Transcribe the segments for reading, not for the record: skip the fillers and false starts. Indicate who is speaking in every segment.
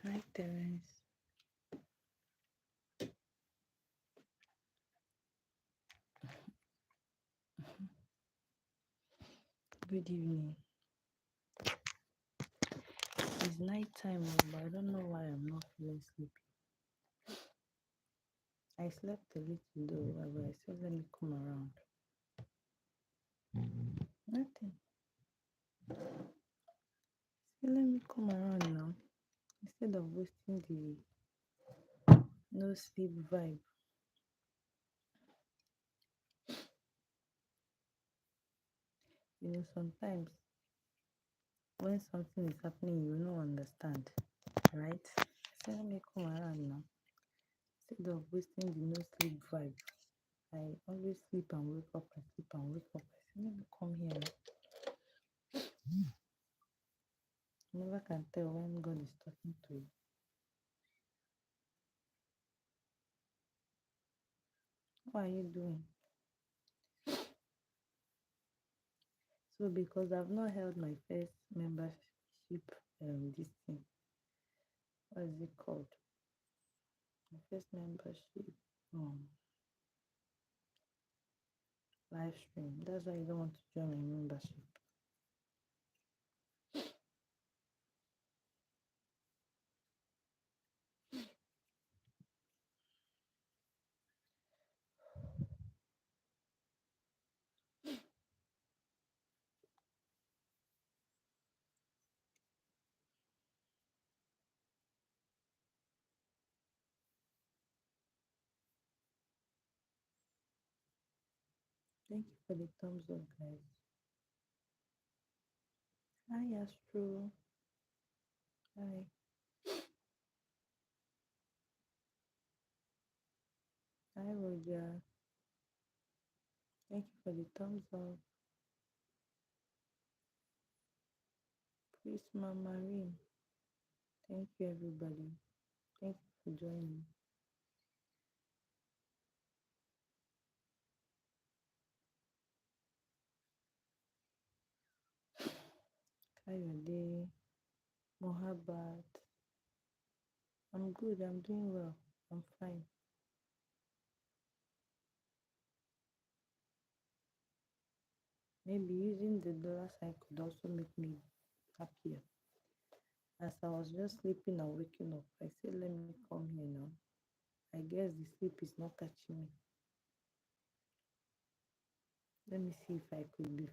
Speaker 1: Hi, Terence. Good evening. It's night time, but I don't know why I'm not feeling sleepy. I slept a little though, but I said let me come around. Nothing. Say let me come around now instead of wasting the no sleep vibe. Sometimes when something is happening, you don't understand, right? So let me come around now instead of wasting the no sleep vibe. I always sleep and wake up. I sleep and wake up. I say let me come here now. You never can tell when God is talking to you. What are you doing? So because I've not held my first membership, this thing, what is it called? My first membership, live stream. That's why I don't want to join my membership. Thank you for the thumbs up, guys. Hi, Astro. Hi. Hi, Roger. Thank you for the thumbs up. Prisma Marine. Thank you, everybody. Thank you for joining. Kayode. Mohabbat. I'm good. I'm doing well. I'm fine. Maybe using the dollar sign could also make me happier. As I was just sleeping and waking up, I said, let me come here now. I guess the sleep is not catching me. Let me see if I could be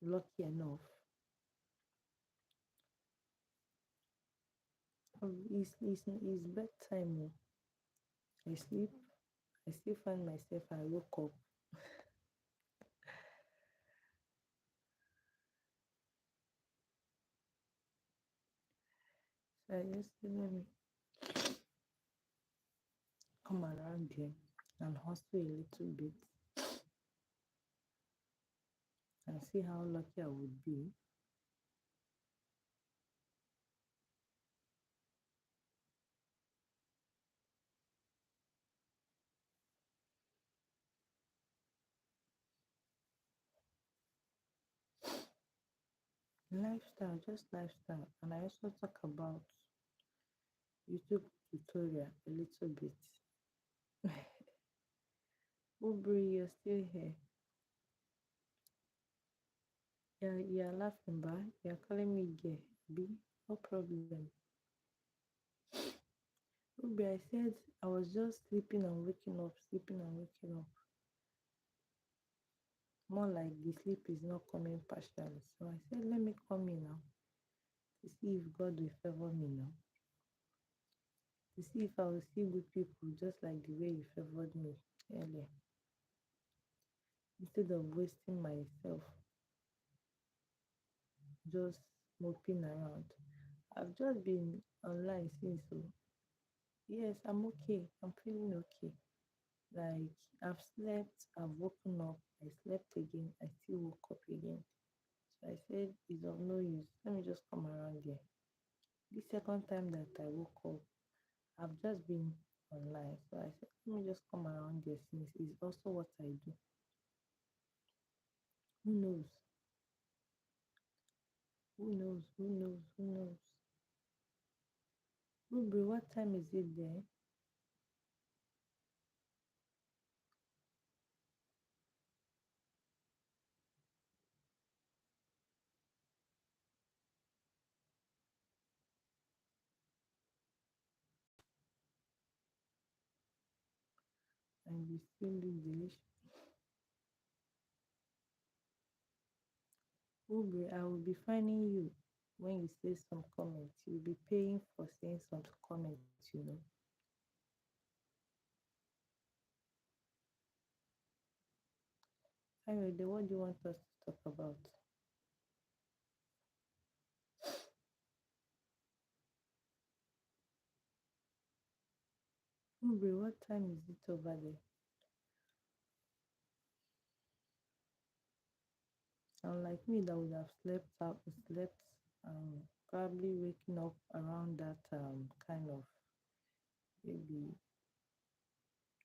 Speaker 1: lucky enough. It's bedtime. Oh. I sleep. I still find myself. I woke up. So I just said, let me come around here and hustle a little bit and see how lucky I would be. Lifestyle, just lifestyle. And I also talk about YouTube tutorial a little bit. Aubrey, you're still here. You're laughing, but you're calling me gay. B, no problem. Aubrey, I said I was just sleeping and waking up, sleeping and waking up. More like the sleep is not coming partially. So I said, let me come in now to see if God will favor me now. To see if I will see good people just like the way you favored me earlier. Instead of wasting myself just moping around. I've just been online since so yes, I'm okay. I'm feeling okay. Like I've slept, I've woken up, I slept again, I still woke up again. So I said it's of no use. Let me just come around there. The second time that I woke up, I've just been online. So I said, let me just come around there since it's also what I do. Who knows? Who knows? Who knows? Who knows? Ruby, what time is it there? And you still look delicious. Ruby, I will be finding you when you say some comments. You'll be paying for saying some comments. Anyway, what do you want us to talk about? Ruby, what time is it over there? Unlike me that would have slept, probably waking up around that kind of maybe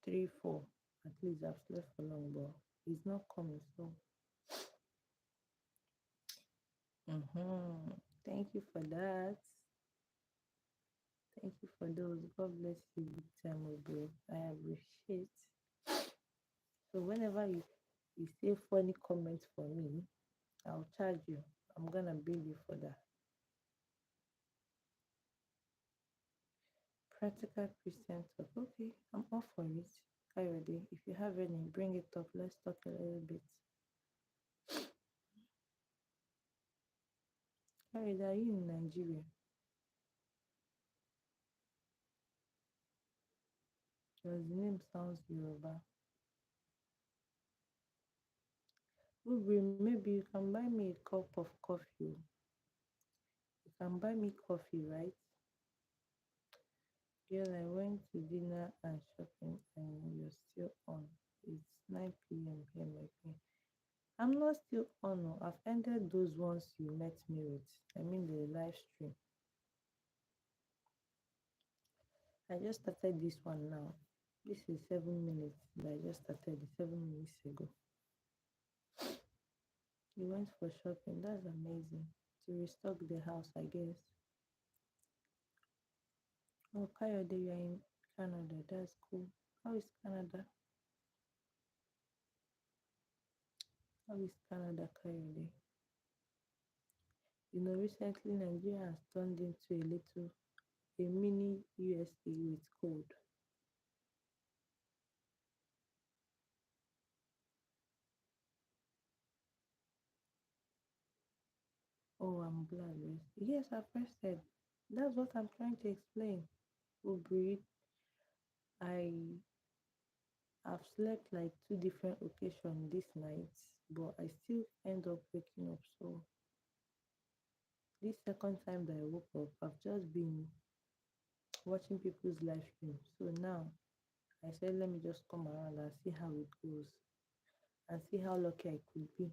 Speaker 1: 3, 4. At least I've slept for long, but it's not coming. So, thank you for that. Thank you for those. God bless you, big time, bro. I appreciate. So whenever you say funny comments for me, I'll charge you. I'm gonna bill you for that. Practical Christian talk. Okay, I'm all for it. Kayode, if you have any, bring it up. Let's talk a little bit. Kayode, are you in Nigeria? Because the name sounds Yoruba. Ruby, maybe you can buy me a cup of coffee. You can buy me coffee, right? Girl, I went to dinner and shopping and you're still on. It's 9 p.m. here, my friend. I'm not still on. Oh. I've ended those ones you met me with. I mean the live stream. I just started this one now. This is 7 minutes that I just started it 7 minutes ago. You went for shopping. That's amazing. To restock the house, I guess. Oh, Kayode, you're in Canada. That's cool. How is Canada? How is Canada, Kayode? Recently Nigeria has turned into a mini USA with code. Oh, I'm glad. Yes, yes, I've pressed it. That's what I'm trying to explain. Oh, breathe. I have slept like two different occasions this night, but I still end up waking up. So this second time that I woke up, I've just been watching people's live stream. So now I said, let me just come around and see how it goes and see how lucky I could be.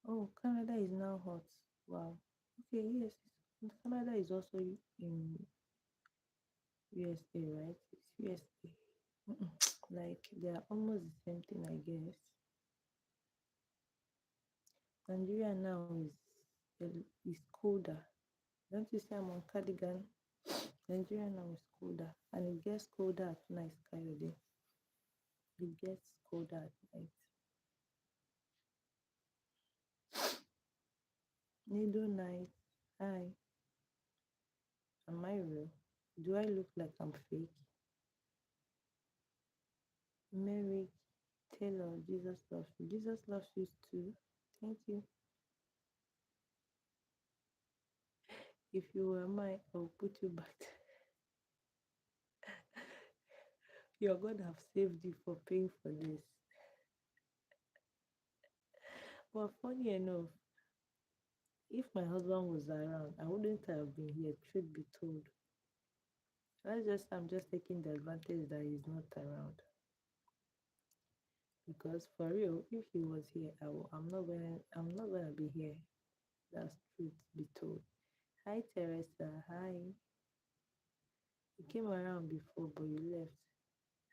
Speaker 1: Oh, Canada is now hot. Wow. Okay, yes. Canada is also in USA, right? It's USA. Like they are almost the same thing, I guess. Nigeria now is colder. Don't you see I'm on cardigan? Nigeria now is colder, and it gets colder at night, Coyote. It gets colder at night. Needle night. Hi, am I real? Do I look like I'm fake? Mary Taylor, Jesus loves you. Jesus loves you too. Thank you. If you were mine, I'll put you back. Your God have saved you for paying for this. But funny enough, if my husband was around, I wouldn't have been here, truth be told. I'm just taking the advantage that he's not around. Because for real, if he was here, I'm not gonna be here. That's truth be told. Hi Teresa, hi. You came around before but you left.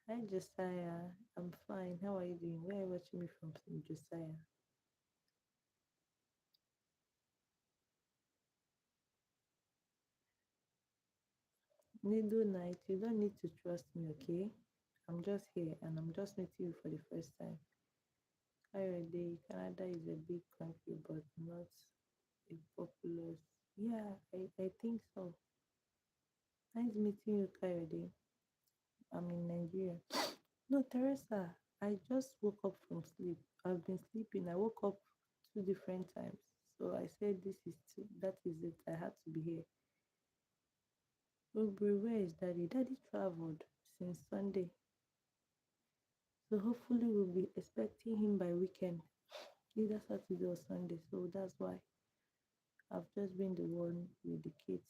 Speaker 1: Hi Josiah, I'm fine. How are you doing? Where are you watching me from, Josiah? Middle night, you don't need to trust me, okay? I'm just here and I'm just meeting you for the first time. Kayode, Canada is a big country but not a populous. Yeah, I think so. Nice meeting you, Kayode. I'm in Nigeria. No, Teresa, I just woke up from sleep. I've been sleeping. I woke up two different times. So I said, this is two, that is it. I had to be here. Aubrey, where is daddy? Daddy traveled since Sunday. So hopefully we'll be expecting him by weekend, either Saturday or Sunday. So that's why I've just been the one with the kids.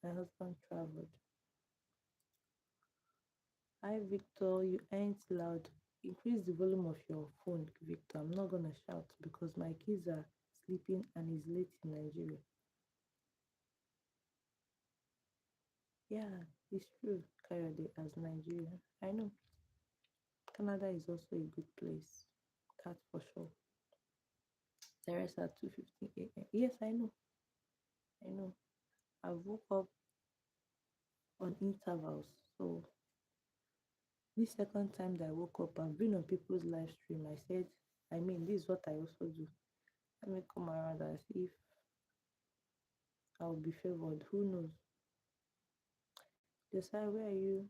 Speaker 1: My husband traveled. Hi Victor, you ain't loud. Increase the volume of your phone, Victor. I'm not gonna shout because my kids are sleeping and it's late in Nigeria. Yeah, it's true, Kayode, as Nigeria. I know. Canada is also a good place. That's for sure. Terrace at 2:15 a.m. Yes, I know. I know. I woke up on intervals. So this second time that I woke up, I've been on people's live stream. I said, I mean, this is what I also do. Let me come around and see if I'll be favored. Who knows? Josiah, where are you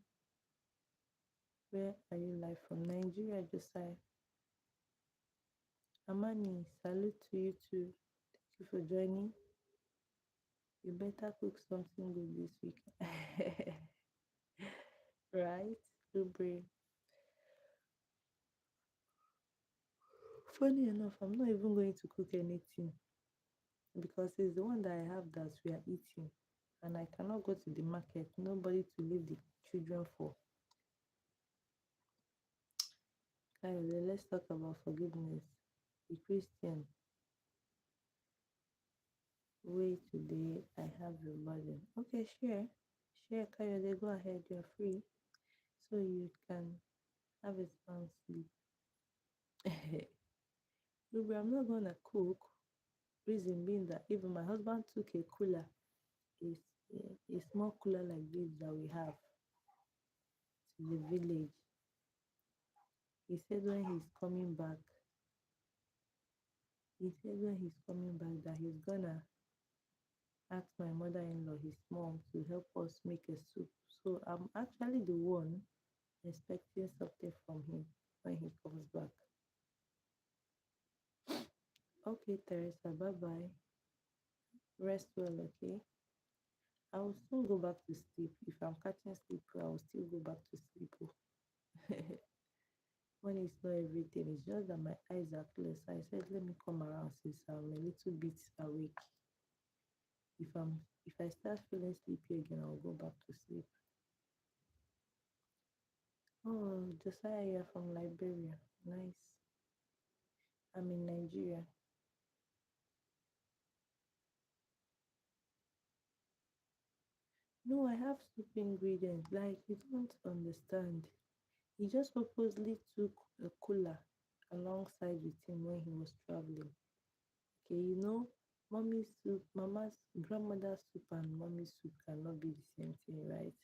Speaker 1: live from? Nigeria, Josiah. Amani, salute to you too. Thank you for joining. You better cook something good this week. Right? Ubre. Funny enough, I'm not even going to cook anything because it's the one that I have that we are eating. And I cannot go to the market, nobody to leave the children for. Guys, let's talk about forgiveness. The Christian way today, I have your burden. Okay, share, Kayode, go ahead, you're free, so you can have a sound sleep. Ruby, I'm not gonna cook. Reason being that even my husband took a cooler, a small cooler like this that we have to the village. He said when he's coming back, that he's gonna ask my mother-in-law, his mom, to help us make a soup. So I'm actually the one expecting something from him when he comes back. Okay, Teresa, bye bye. Rest well, okay? I will soon go back to sleep. If I'm catching sleep, I will still go back to sleep. Oh. When it's not everything, it's just that my eyes are closed. So I said, let me come around since I'm a little bit awake. If I start feeling sleepy again, I'll go back to sleep. Oh, Josiah, you're from Liberia. Nice. I'm in Nigeria. No, I have soup ingredients. Like, you don't understand. He just purposely took a cooler alongside with him when he was traveling. Okay, mommy's soup, mama's grandmother's soup, and mommy's soup cannot be the same thing, right?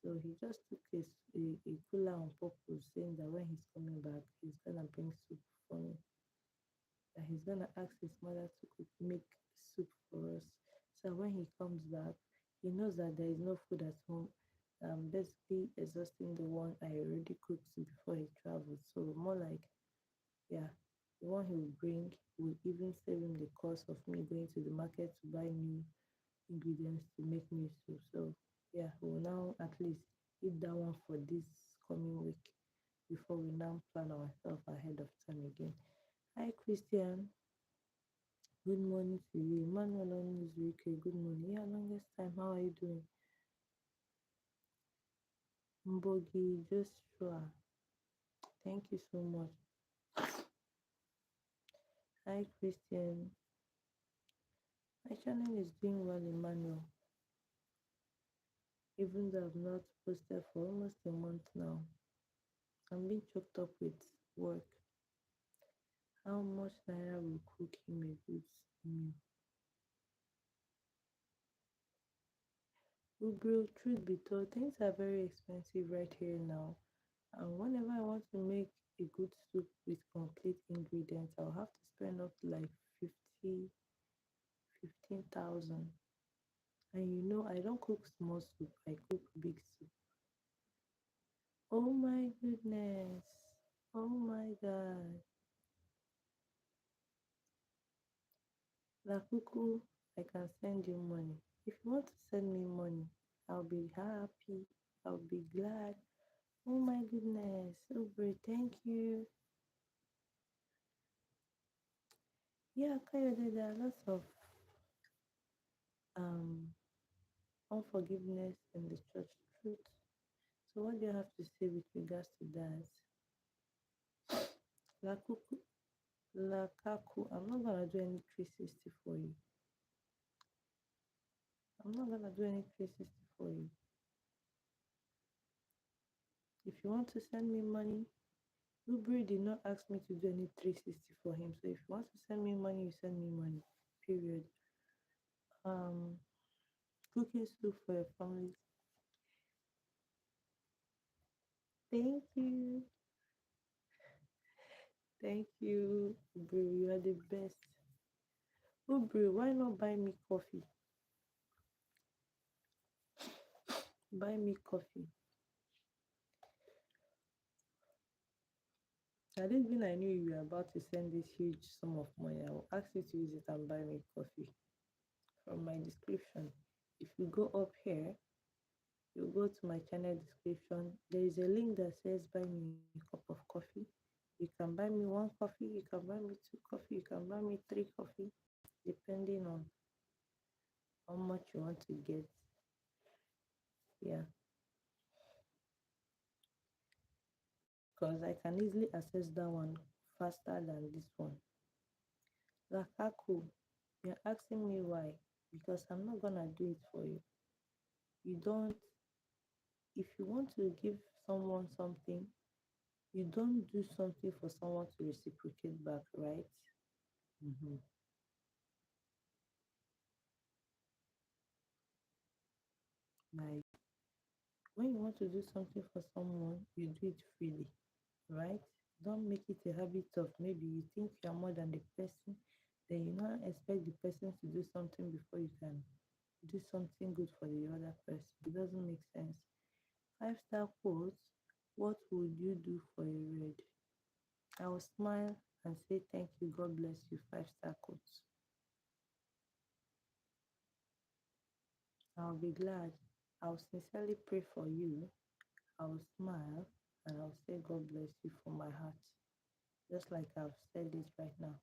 Speaker 1: So he just took a cooler on purpose, saying that when he's coming back, he's gonna bring soup for me. That he's gonna ask his mother to make soup for us. So when he comes back, he knows that there is no food at home. Basically exhausting the one I already cooked before he traveled. So more like, yeah, the one he will bring will even save him the cost of me going to the market to buy new ingredients to make new soup. So yeah, we'll now at least eat that one for this coming week before we now plan ourselves ahead of time again. Hi Christian, good morning to you. Emmanuel on News UK, good morning. Yeah, longest time. How are you doing? Mbogi Joshua, thank you so much. Hi Christian. My channel is doing well, Emmanuel. Even though I've not posted for almost a month now. I'm being choked up with work. How much naira will cook him a good meal? Bro, truth be told, things are very expensive right here now. And whenever I want to make a good soup with complete ingredients, I'll have to spend up to like 50, 15,000. And you know, I don't cook small soup, I cook big soup. Oh my goodness. Oh my God. Lakuku, I can send you money. If you want to send me money, I'll be happy. I'll be glad. Oh my goodness. Uber, thank you. Yeah, Kayode, there are lots of um unforgiveness in the church truth. So what do you have to say with regards to that? Lakuku, Lakaku, I'm not gonna do any 360 for you. I'm not gonna do any 360 for you. If you want to send me money, Ubri did not ask me to do any 360 for him. So if you want to send me money, you send me money. Period. Um, cooking soup for your family. Thank you. Thank you, Ubri. You are the best. Ubri, why not buy me coffee? Buy me coffee. I didn't even I knew you were about to send this huge sum of money. I will ask you to use it and buy me coffee. From my description, if you go up here, you go to my channel description, there is a link that says buy me a cup of coffee. You can buy me one coffee, you can buy me two coffee, you can buy me three coffee, depending on how much you want to get. Yeah, because I can easily access that one faster than this one. Lakaku, you're asking me why? Because I'm not gonna do it for you. You don't, if you want to give someone something, you don't do something for someone to reciprocate back, right? Mm-hmm. Like when you want to do something for someone, you do it freely, right? Don't make it a habit of maybe you think you're more than the person, then you not expect the person to do something before you can do something good for the other person. It doesn't make sense. Five-star quotes, what would you do for a red? I will smile and say thank you, God bless you, five-star quotes. I'll be glad. I'll sincerely pray for you. I'll smile and I'll say God bless you from my heart. Just like I've said it right now.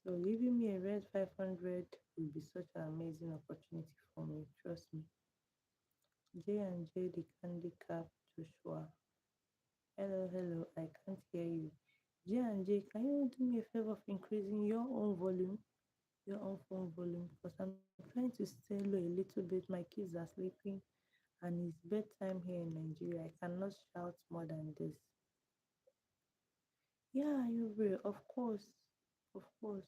Speaker 1: So giving me a red 500 will be such an amazing opportunity for me. Trust me. J and J, the candy cap, Joshua. Hello, hello. I can't hear you. J and J, can you do me a favor of increasing your own volume, your own phone volume? Because I'm trying to stay low a little bit. My kids are sleeping, and it's bedtime here in Nigeria. I cannot shout more than this. Yeah, you will. Of course. Of course.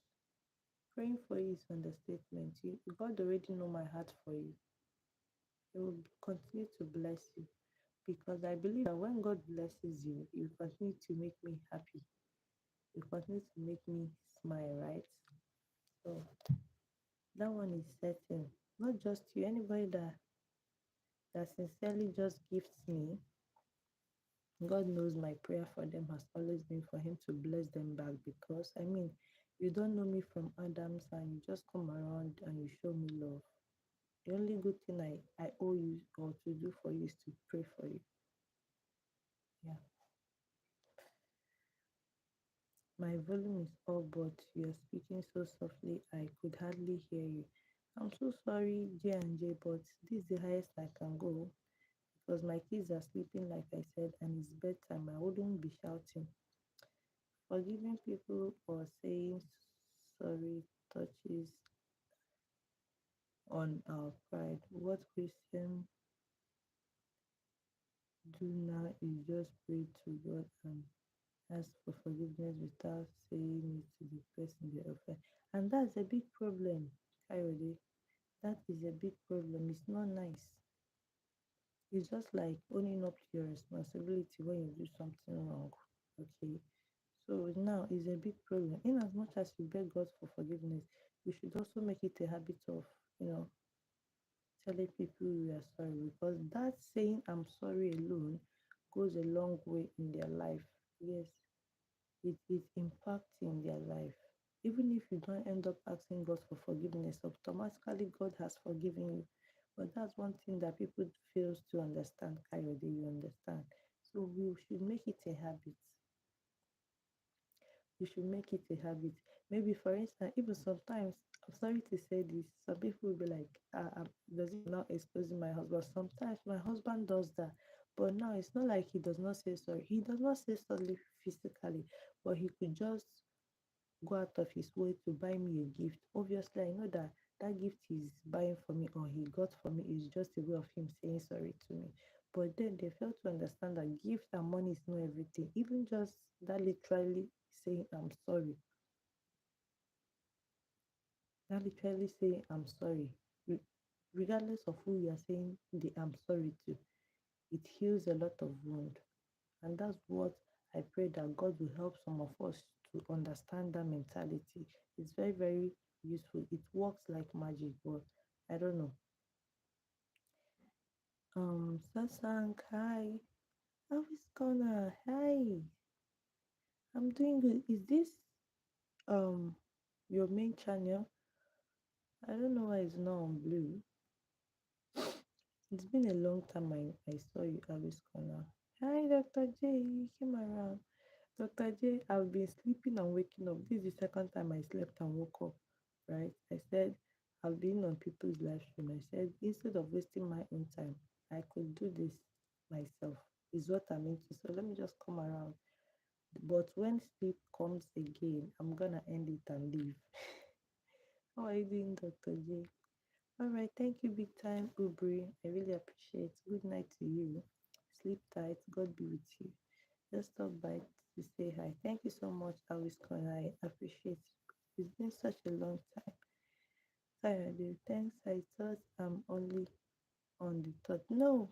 Speaker 1: Praying for you is understatement. God already know my heart for you. He will continue to bless you because I believe that when God blesses you, you continue to make me happy. You continue to make me smile, right? So that one is certain. Not just you, anybody that sincerely just gifts me, God knows my prayer for them has always been for Him to bless them back because I mean, you don't know me from Adam's and you just come around and you show me love. The only good thing I owe you or to do for you is to pray for you. Yeah. My volume is up, but you're speaking so softly I could hardly hear you. I'm so sorry, J and J, but this is the highest I can go because my kids are sleeping, like I said, and it's bedtime. I wouldn't be shouting. Forgiving people or saying sorry touches on our pride. What Christians do now is just pray to God and ask for forgiveness without saying it to the person they offend. And that's a big problem, Coyote. That is a big problem. It's not nice. It's just like owning up to your responsibility when you do something wrong. Okay. So now is a big problem. In as much as you beg God for forgiveness, you should also make it a habit of, you know, telling people you are sorry, because that saying I'm sorry alone goes a long way in their life. Yes, it is impacting their life. Even if you don't end up asking God for forgiveness, automatically God has forgiven you. But that's one thing that people fails to understand, Kayode, you understand. So we should make it a habit. You should make it a habit. Maybe, for instance, even sometimes, I'm sorry to say this, some people will be like, does it now exposing my husband? Sometimes my husband does that. But now it's not like he does not say sorry. He does not say sorry physically, but he could just go out of his way to buy me a gift. Obviously, I know that that gift he's buying for me or he got for me is just a way of him saying sorry to me. But then they fail to understand that gift and money is not everything. Even just that literally saying I'm sorry, that literally saying I'm sorry, re- regardless of who you are saying the I'm sorry to, it heals a lot of wound. And that's what I pray that God will help some of us to understand that mentality. It's very, very useful. It works like magic, but I don't know. Sasank, hi. How is gonna? Hi. I'm doing good. Is this um your main channel? I don't know why it's not on blue. It's been a long time I saw you, Alice Corner. Hi, Dr. J. You came around. Dr. J, I've been sleeping and waking up. This is the second time I slept and woke up, right? I said, I've been on people's live stream. I said, instead of wasting my own time, I could do this myself, is what I'm into. So let me just come around. But when sleep comes again, I'm gonna end it and leave. How are you doing, Dr. J? All right, thank you, big time, Ubri. I really appreciate. Good night to you. Sleep tight. God be with you. Just stop by to say hi. Thank you so much, Alice Corner. I appreciate it. It's been such a long time. Saturday. Thanks. I thought I'm only on the thought. No,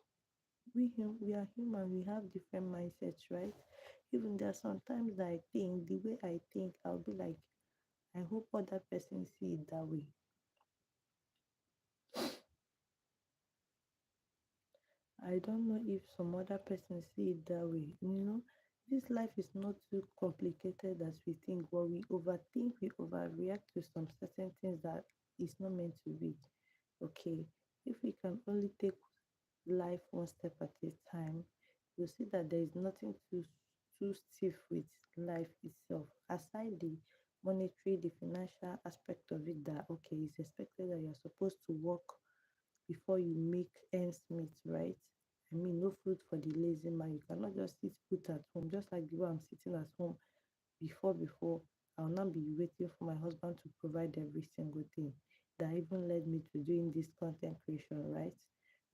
Speaker 1: we are human. We have different mindsets, right? Even there are sometimes that I think the way I think, I'll be like, I hope other person see it that way. I don't know if some other person see it that way. This life is not too complicated as we think, but we overthink, we overreact to some certain things that is not meant to be. Okay, if we can only take life one step at a time, you'll see that there is nothing too stiff with life itself. Aside the monetary, the financial aspect of it, that okay, it's expected that you're supposed to work before you make ends meet, right? I mean, no food for the lazy man. You cannot just sit put at home, just like the way I'm sitting at home before. I'll not be waiting for my husband to provide every single thing that even led me to doing this content creation, right?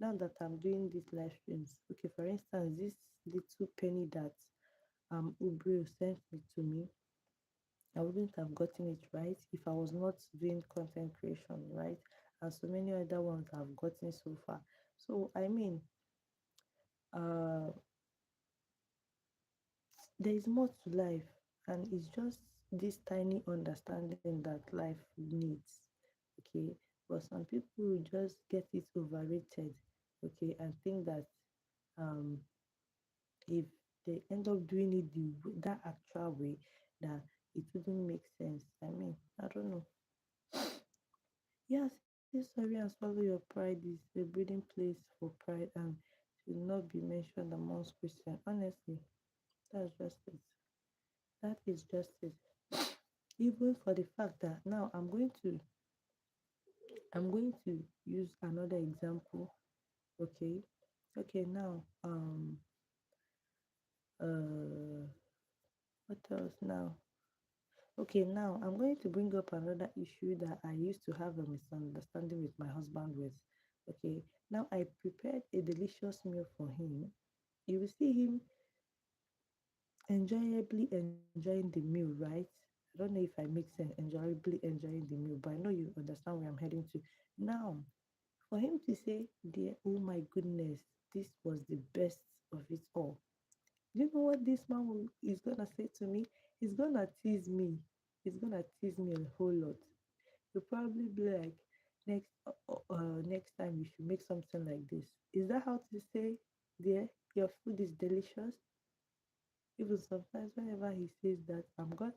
Speaker 1: Now that I'm doing these live streams, okay, for instance, this little penny that Ubrio sent me to me, I wouldn't have gotten it right if I was not doing content creation, right? And so many other ones I've gotten so far. So I mean, uh, there is more to life, and it's just this tiny understanding that life needs. Okay, but some people will just get it overrated. Okay, and think that um, if they end up doing it that actual way, that it wouldn't make sense. I mean, I don't know. Yeah, say sorry and swallow your pride is a breeding place for pride and should not be mentioned amongst Christians. Honestly, that's just it. That is just it. Even for the fact that now I'm going to use another example. Okay. Okay, now uh what else now? Okay, now I'm going to bring up another issue that I used to have a misunderstanding with my husband with. Okay, now I prepared a delicious meal for him. You will see him enjoyably enjoying the meal, right? I don't know if I make sense, enjoyably enjoying the meal, but I know you understand where I'm heading to. Now, for him to say, dear, oh my goodness, this was the best of it all. Do you know what this is gonna say to me? He's gonna tease me. He's gonna tease me a whole lot. He'll probably be like, next time you should make something like this. Is that how to say, dear, your food is delicious? Even sometimes whenever he says that,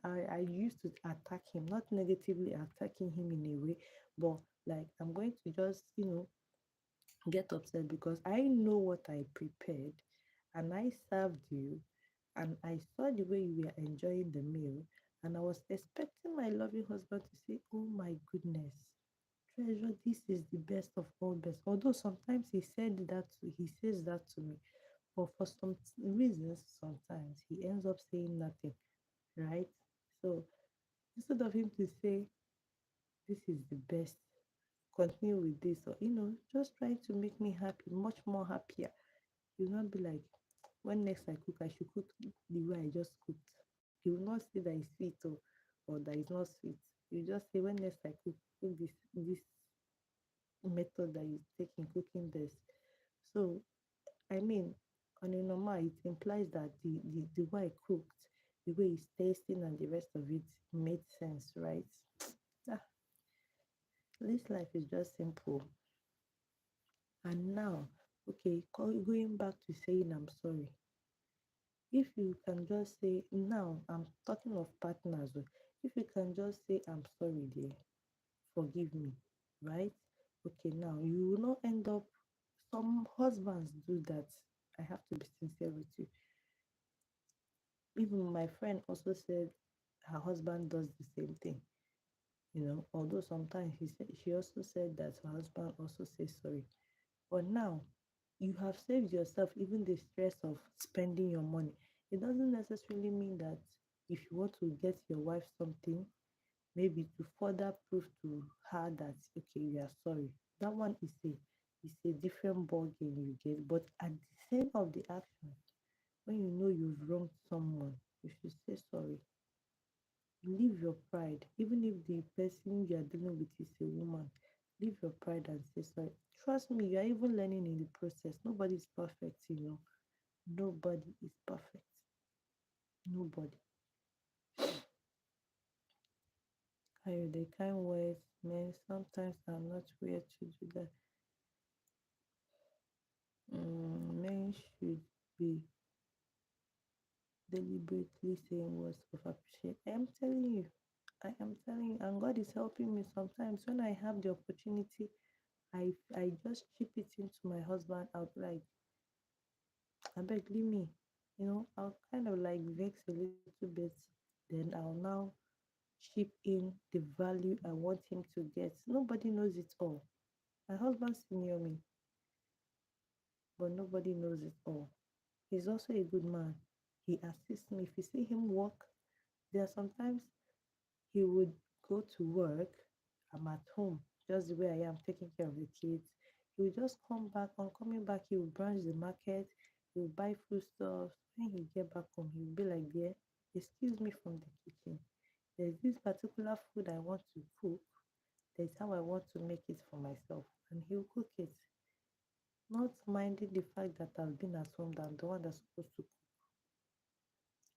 Speaker 1: I used to attack him, not negatively attacking him in a way, but like I'm going to just, get upset because I know what I prepared and I served you and I saw the way you were enjoying the meal and I was expecting my loving husband to say, oh my goodness, treasure, this is the best of all best. Although sometimes he says that to me, but for some reasons, sometimes he ends up saying nothing, right? So instead of him to say, this is the best, continue with this, or just trying to make me happy, much more happier. He will not be like, when next I cook, I should cook the way I just cooked. He will not say that it's sweet or that it's not sweet. You just say, when next I cook this method that you take in cooking this. So I mean, on a normal, it implies that the way I cooked, the way it's tasting, and the rest of it made sense, right? Ah, this life is just simple. And now, okay, going back to saying I'm sorry. If you can just say, now I'm talking of partners, oh, if you can just say, I'm sorry, dear, forgive me, right? Okay, now you will not end up, some husbands do that. I have to be sincere with you. Even my friend also said her husband does the same thing, although sometimes she also said that her husband also says sorry. But now you have saved yourself even the stress of spending your money. It doesn't necessarily mean that if you want to get your wife something, maybe to further prove to her that okay, you are sorry. That one is a different ball game you get. But at the same of the action, when you know you've wronged someone, you should say sorry. Leave your pride, even if the person you are dealing with is a woman. Leave your pride and say sorry. Trust me, you are even learning in the process. Nobody is perfect. Nobody is perfect. Nobody. The kind words, men, sometimes I'm not weird to do that. Men should be deliberately saying words of appreciation. I am telling you, and God is helping me sometimes when I have the opportunity. I just chip it into my husband. I'll be like, I beg, leave me. I'll kind of like vex a little bit. Then I'll now chip in the value I want him to get. Nobody knows it all. My husband senior me, but nobody knows it all. He's also a good man. He assists me. If you see him work, there are sometimes he would go to work. I'm at home, just the way I am, taking care of the kids. He will just come back. On coming back, he will branch the market. He will buy foodstuffs. When he get back home, he will be like, "There, excuse me from the kitchen. There's this particular food I want to cook. There's how I want to make it for myself." And he'll cook it, not minding the fact that I've been at home, that I'm the one that's supposed to.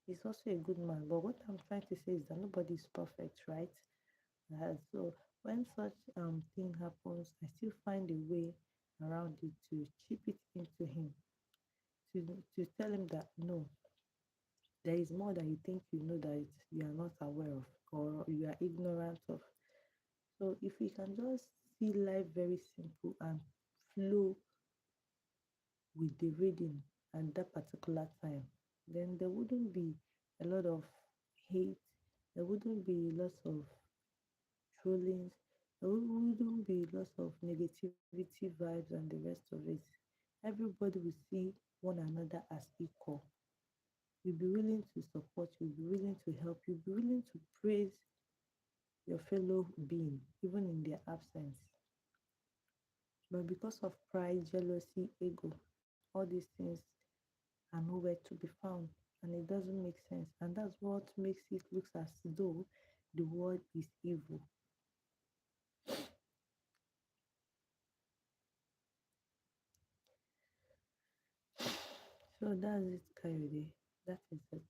Speaker 1: He's also a good man. But what I'm trying to say is that nobody is perfect, right? So when such thing happens, I still find a way around it to chip it into him, to tell him that no, there is more that you think you know that you are not aware of or you are ignorant of. So if we can just see life very simple and flow with the reading at that particular time, then there wouldn't be a lot of hate, there wouldn't be lots of trollings, there wouldn't be lots of negativity vibes and the rest of it. Everybody will see one another as equal. You'll be willing to support, you'll be willing to help, you'll be willing to praise your fellow being, even in their absence. But because of pride, jealousy, ego, all these things are nowhere to be found. and it doesn't make sense. And that's what makes it look as though the world is evil. So that's it, Coyote. That is it.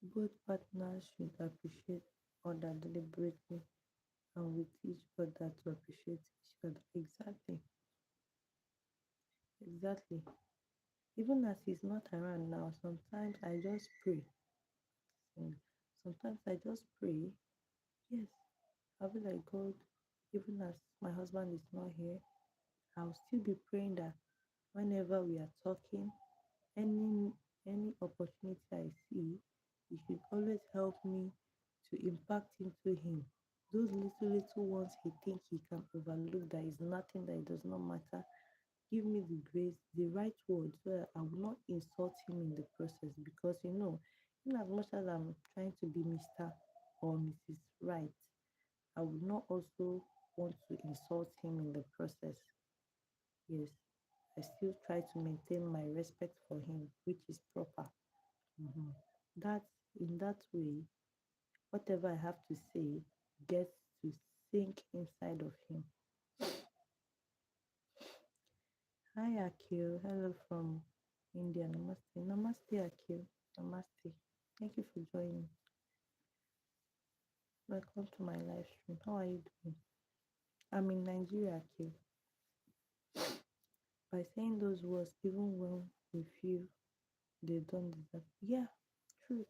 Speaker 1: Both partners should appreciate other deliberately and we teach other to appreciate each other. Exactly. Exactly. Even as he's not around now, sometimes I just pray. Mm. Sometimes I just pray. Yes, I'll be like, God, even as my husband is not here, I'll still be praying that whenever we are talking, any any opportunity I see, it should always help me to impact into him. Those little ones he think he can overlook that is nothing, that it does not matter. Give me the grace, the right words, so that I will not insult him in the process. Because in as much as I'm trying to be Mr. or Mrs. Right, I would not also want to insult him in the process. Yes, I still try to maintain my respect for him, which is proper. Mhm. That in that way, whatever I have to say gets to sink inside of him. Hi Akil, hello from India. Namaste. Namaste Akil. Namaste. Thank you for joining. Welcome to my live stream. How are you doing? I'm in Nigeria, Akil. By saying those words, even when we feel they don't deserve. Yeah, truth.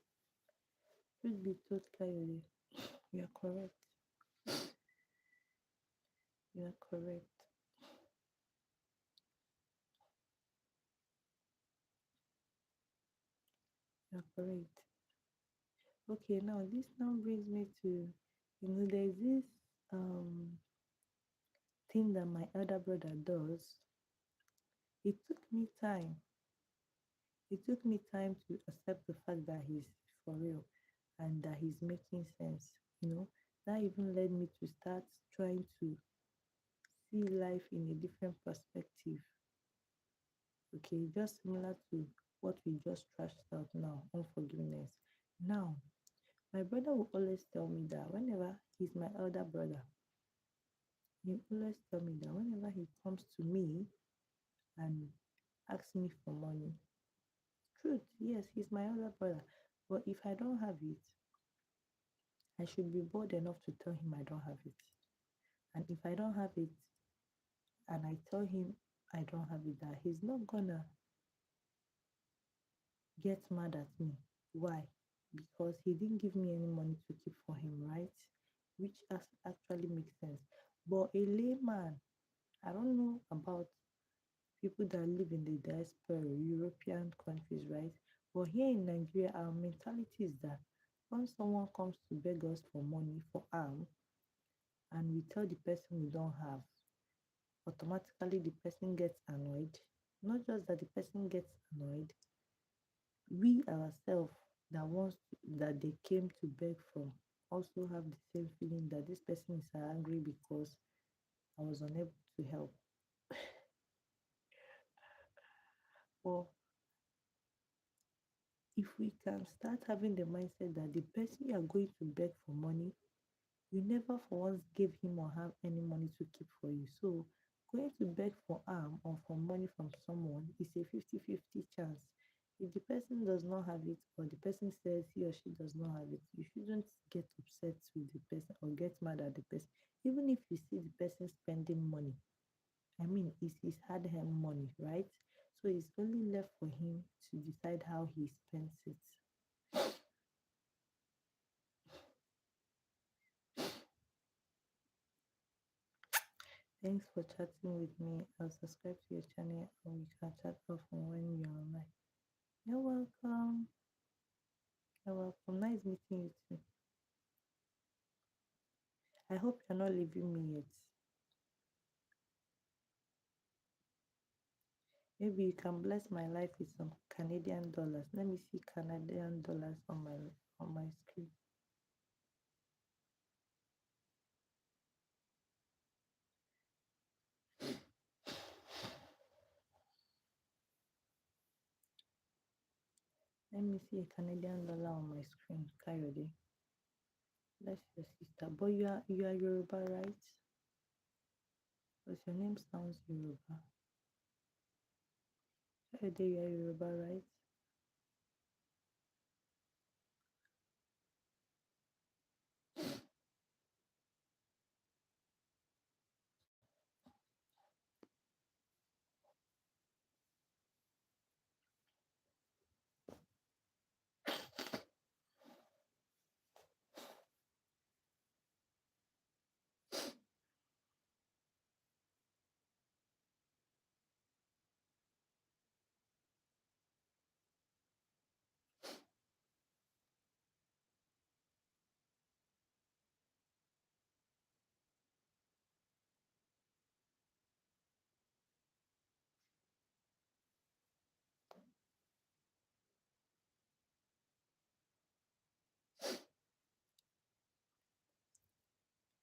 Speaker 1: Truth be told, Kayode. You're correct. You're correct. You're correct. Okay, now this now brings me to, there's this um thing that my elder brother does. It took me time. It took me time to accept the fact that he's for real and that he's making sense. That even led me to start trying to see life in a different perspective. Okay, just similar to what we just trashed out now, unforgiveness. Now, my brother will always tell me that whenever he's my elder brother, he always tell me that whenever he comes to me and asks me for money, truth, yes, he's my elder brother. But if I don't have it, I should be bold enough to tell him I don't have it. And if I don't have it and I tell him I don't have it, that he's not gonna get mad at me. Why? Because he didn't give me any money to keep for him, right? Which actually makes sense. But a layman, I don't know about people that live in the diaspora, European countries, right? But here in Nigeria, our mentality is that when someone comes to beg us for money for arm and we tell the person we don't have, automatically the person gets annoyed. Not just that the person gets annoyed, we ourselves that wants that they came to beg from also have the same feeling that this person is angry because I was unable to help. Or if we can start having the mindset that the person you are going to beg for money, you never for once gave him or have any money to keep for you. So going to beg for arm or for money from someone is a 50-50 chance. If the person does not have it or the person says he or she does not have it, you shouldn't get upset with the person or get mad at the person. Even if you see the person spending money, I mean, it's his hard earned money, right? So it's only left for him to decide how he spends it. Thanks for chatting with me. I'll subscribe to your channel and we can chat often when you're online. You're welcome. You're welcome. Nice meeting you too. I hope you're not leaving me yet. Maybe you can bless my life with some Canadian dollars. Let me see Canadian dollars on my screen. Let me see a Canadian dollar on my screen. Kayode. Bless your sister. But you are Yoruba, right? Because your name sounds Yoruba. Kayode, you are Yoruba, right?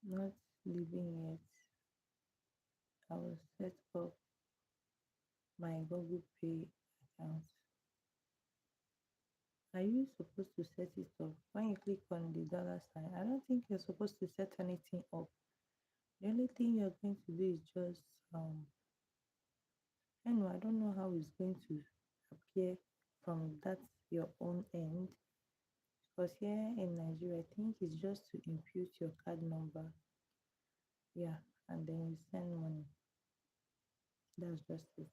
Speaker 1: Not living yet. I will set up my Google Pay account. Are you supposed to set it up? When you click on the dollar sign, I don't think you're supposed to set anything up. The only thing you're going to do is just I don't know how it's going to appear from that your own end. Because here in Nigeria, I think it's just to input your card number. Yeah, and then you send money. That's just it.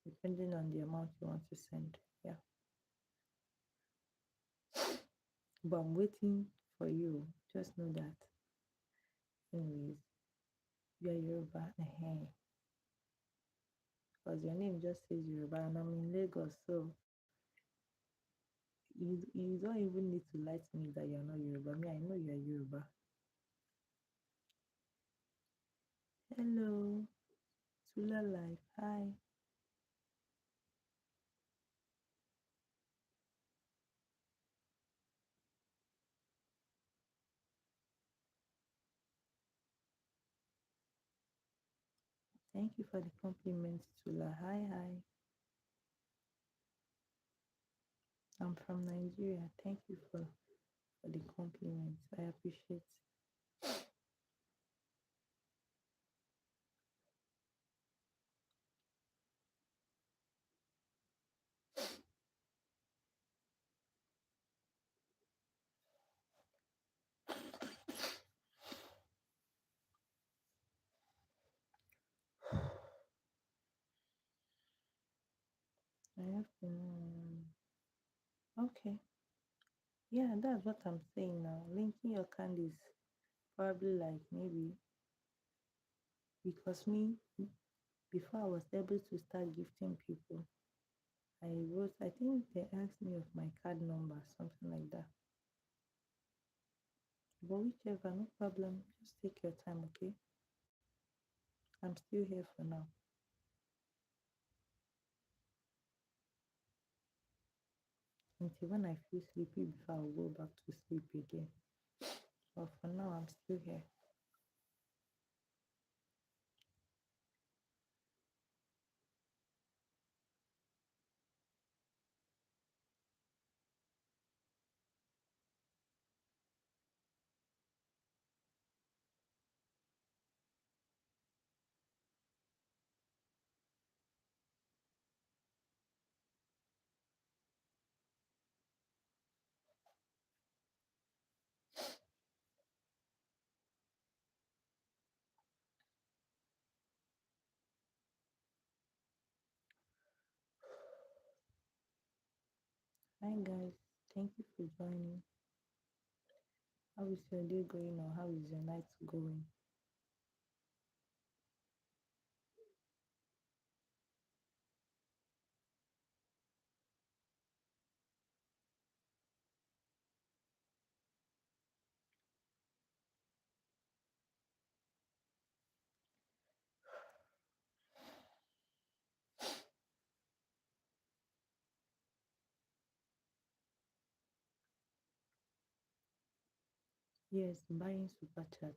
Speaker 1: Depending on the amount you want to send. Yeah. But I'm waiting for you. Just know that. Anyways, you are Yoruba. Because your name just says Yoruba and I'm in Lagos, so you don't even need to lie to me that you're not Yoruba. Me, I know you're Yoruba. Hello, Tula Life. Hi. Thank you for the compliments, Tula. Hi, hi. I'm from Nigeria. Thank you for the compliments. I appreciate. I have to know. Okay. Yeah, that's what I'm saying now. Linking your candies probably like maybe because me before I was able to start gifting people, I think they asked me of my card number, something like that. But whichever, no problem. Just take your time, okay? I'm still here for now. Until when I feel sleepy before I'll go back to sleep again. But for now I'm still here. Hi guys, thank you for joining. How is your day going or how is your night going? Yes, buying super chat.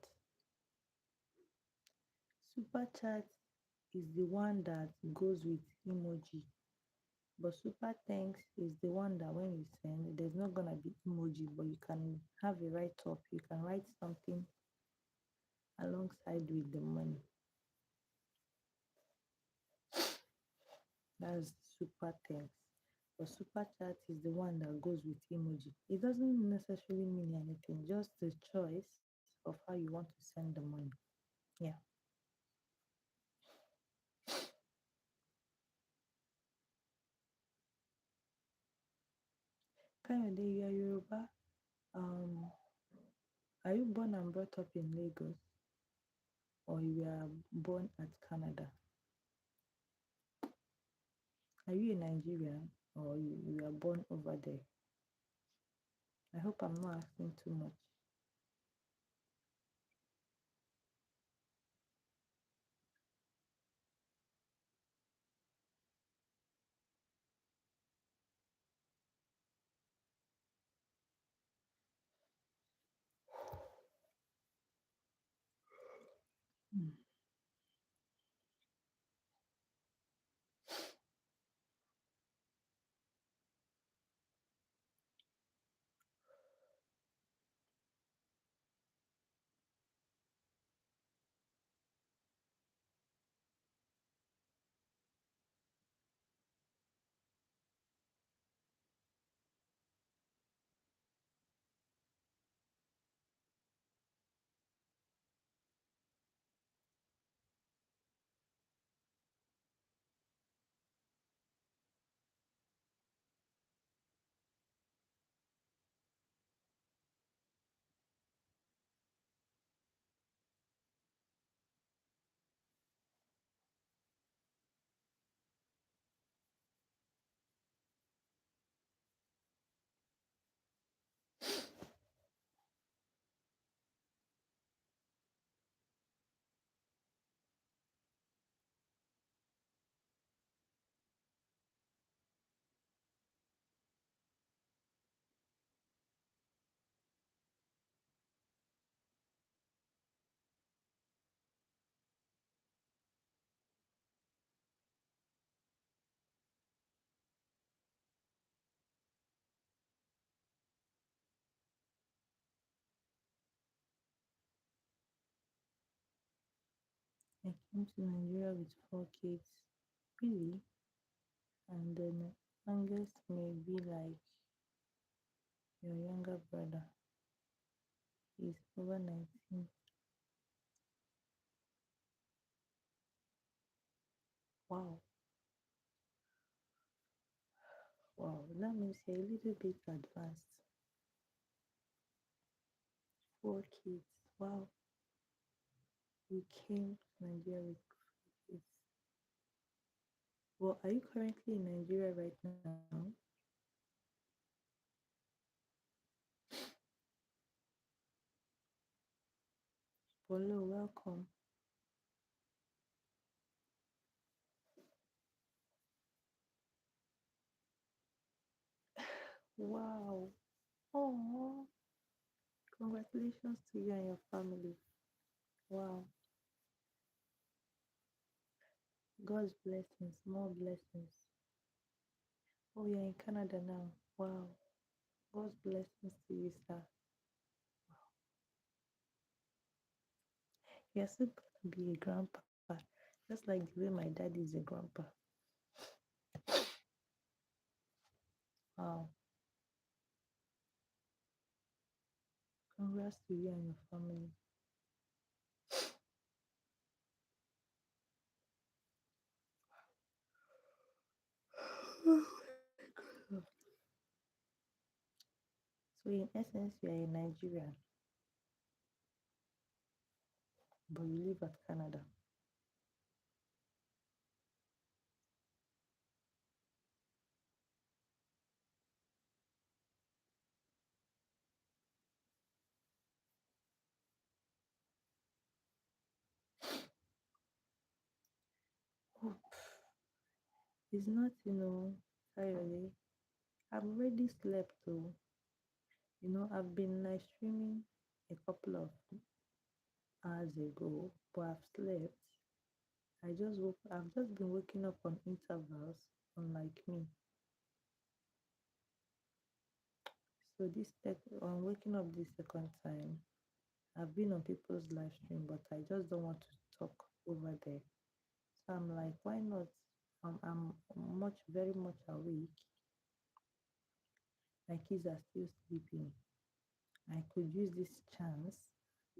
Speaker 1: Super chat is the one that goes with emoji, but super thanks is the one that when you send, there's not gonna be emoji, but you can have a write up. You can write something alongside with the money. That's super thanks. But super chat is the one that goes with emoji. It doesn't necessarily mean anything, just the choice of how you want to send the money. Yeah. Kayode, you are Yoruba. Um, are you born and brought up in Lagos, or you are born at Canada? Are you a Nigerian, or you are born over there? I hope I'm not asking too much. Hmm. I came to Nigeria with 4 kids. Really? And then youngest may be like your younger brother. He's over 19. Wow. Wow. That means you're a little bit advanced. 4 kids. Wow. You came to Nigeria with 4 kids. Well, are you currently in Nigeria right now? Polo, welcome. Wow. Oh, congratulations to you and your family. Wow. God's blessings, more blessings. Oh, you're in Canada now. Wow. God's blessings to you, sir. You're still gonna be a grandpa, just like the way my dad is a grandpa. Wow. Congrats to you and your family. So, in essence, you are a Nigerian, but you live at Canada. Oh, it's not, tiring. I've already slept though. I've been live streaming a couple of hours ago, but I've slept. I've just been waking up on intervals, unlike me. So on waking up this second time, I've been on people's live stream, but I just don't want to talk over there. So I'm like, why not? I'm very much awake. My kids are still sleeping. I could use this chance,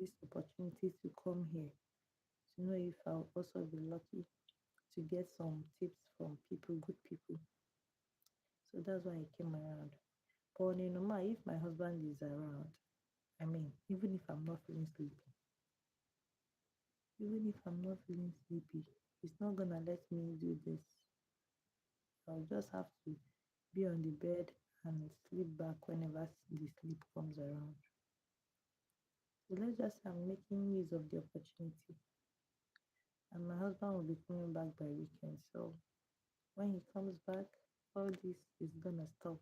Speaker 1: this opportunity to come here to know if I'll also be lucky to get some tips from people, good people. So that's why I came around. But no matter if my husband is around, I mean, even if I'm not feeling sleepy, even if I'm not feeling sleepy, he's not gonna let me do this. I'll just have to be on the bed and sleep back whenever the sleep comes around. So let's just say I'm making use of the opportunity. And my husband will be coming back by weekend. So when he comes back, all this is gonna stop.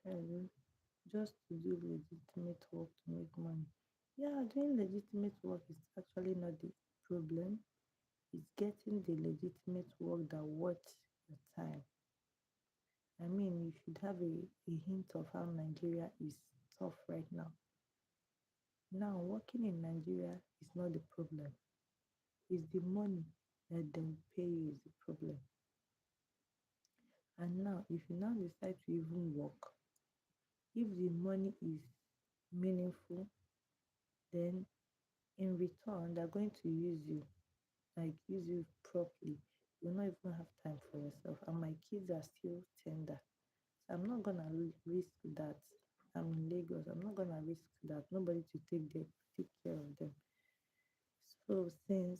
Speaker 1: And just to do legitimate work to make money. Yeah, doing legitimate work is actually not the problem. It's getting the legitimate work that worth your time. I mean, you should have a hint of how Nigeria is tough right now. Now, working in Nigeria is not the problem. It's the money that they will pay you is the problem. And now, if you now decide to even work, if the money is meaningful, then in return, they're going to use you, like use you properly. You'll not even have time for yourself. And my kids are still tender. So I'm not gonna risk that. I'm in Lagos. I'm not gonna risk that. Nobody to take care of them. So since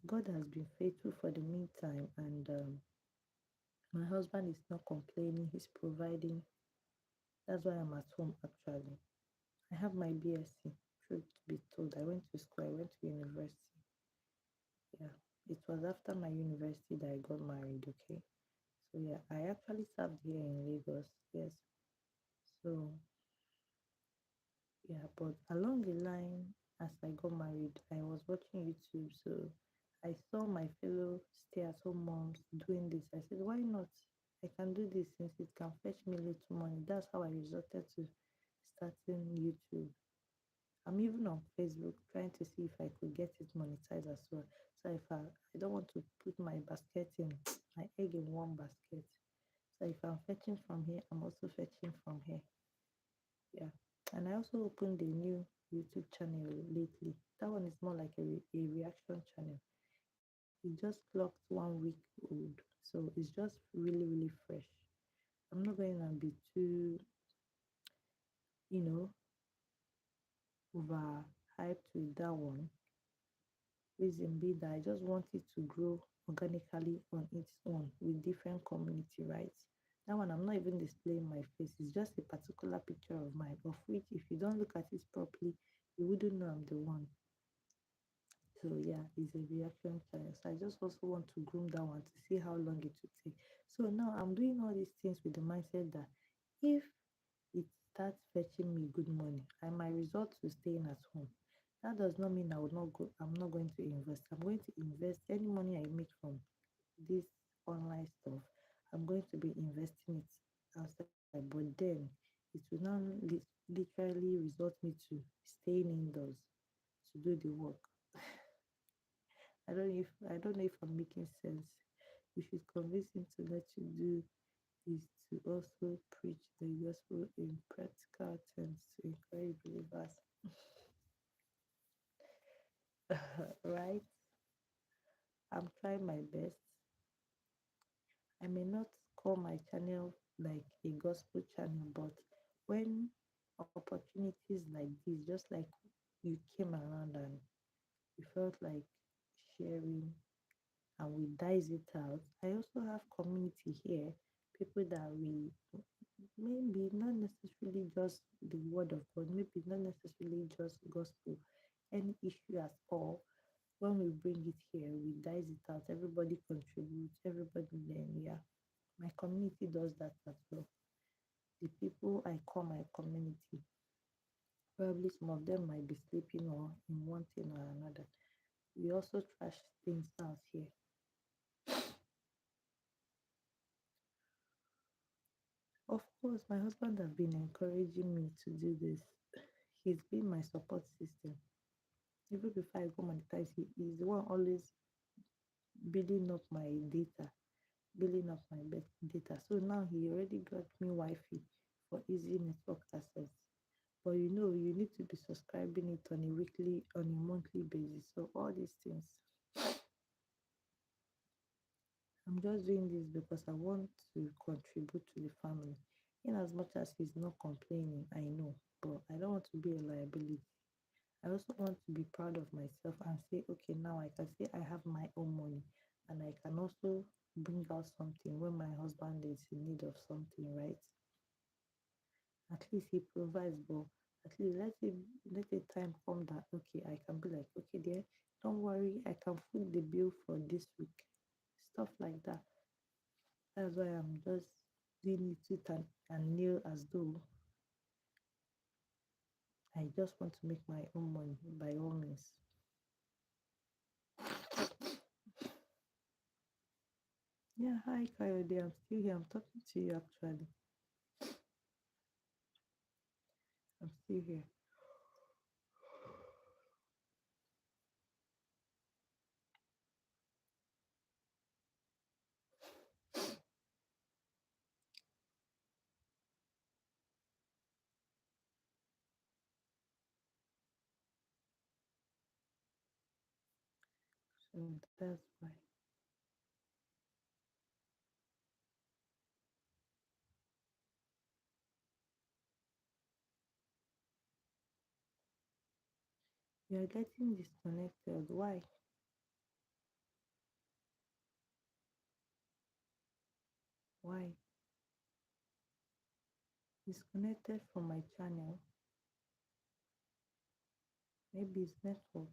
Speaker 1: God has been faithful for the meantime, and my husband is not complaining, he's providing. That's why I'm at home actually. I have my BSc. Truth to be told, I went to school, I went to university. Yeah, it was after my university that I got married, okay? So yeah, I actually served here in Lagos, yes. So yeah, but along the line, as I got married, I was watching YouTube. So I saw my fellow stay-at-home moms doing this. I said, why not? I can do this since it can fetch me little money. That's how I resorted to starting YouTube. I'm even on Facebook trying to see if I could get it monetized as well. So if I don't want to put my basket in my egg in one basket. So if I'm fetching from here, I'm also fetching from here. Yeah. And I also opened a new YouTube channel lately. That one is more like a reaction channel. It just clocked 1 week old. So it's just really, really fresh. I'm not going to be too, you know, over hyped with that one. Reason be that I just want it to grow organically on its own with different community rights. That one I'm not even displaying my face. It's just a particular picture of mine, of which if you don't look at it properly, you wouldn't know I'm the one. So yeah, it's a reaction challenge. So I just also want to groom that one to see how long it will take. So now I'm doing all these things with the mindset that if it starts fetching me good money, I might resort to staying at home. That does not mean I will not go. I'm not going to invest. I'm going to invest any money I make from this online stuff. I'm going to be investing it outside. But then it will now literally result me to staying indoors to do the work. I don't know if I'm making sense. You should convince him to let you do is to also preach the gospel in practical terms to encourage believers. Right? I'm trying my best. I may not call my channel like a gospel channel, but when opportunities like this, just like you came around and you felt like sharing and we dice it out, I also have community here, people that we maybe not necessarily just the word of God, maybe not necessarily just gospel, any issue at all. when we bring it here, we dice it out. Everybody contributes. Everybody learn. Yeah, my community does that as well. The people I call my community, probably some of them might be sleeping or in one thing or another. We also trash things out here. Of course, my husband has been encouraging me to do this. He's been my support system. Even before I go monetize, he's the one always building up my data, building up my data. So now he already got me Wi-Fi for easy network access. But you need to be subscribing it on a weekly, on a monthly basis. So all these things, I'm just doing this because I want to contribute to the family. In as much as he's not complaining, I know, but I don't want to be a liability. I also want to be proud of myself and say, okay, now I can say I have my own money and I can also bring out something when my husband is in need of something, right? At least he provides, but at least let the time come that okay, I can be like, okay, dear, don't worry, I can foot the bill for this week. Stuff like that. That's why I'm just doing it with and nail as though I just want to make my own money by all means. Yeah, hi Coyote, I'm still here. I'm talking to you actually. I'm still here. So that's why. You're getting disconnected. Why? Why? Disconnected from my channel. Maybe it's network.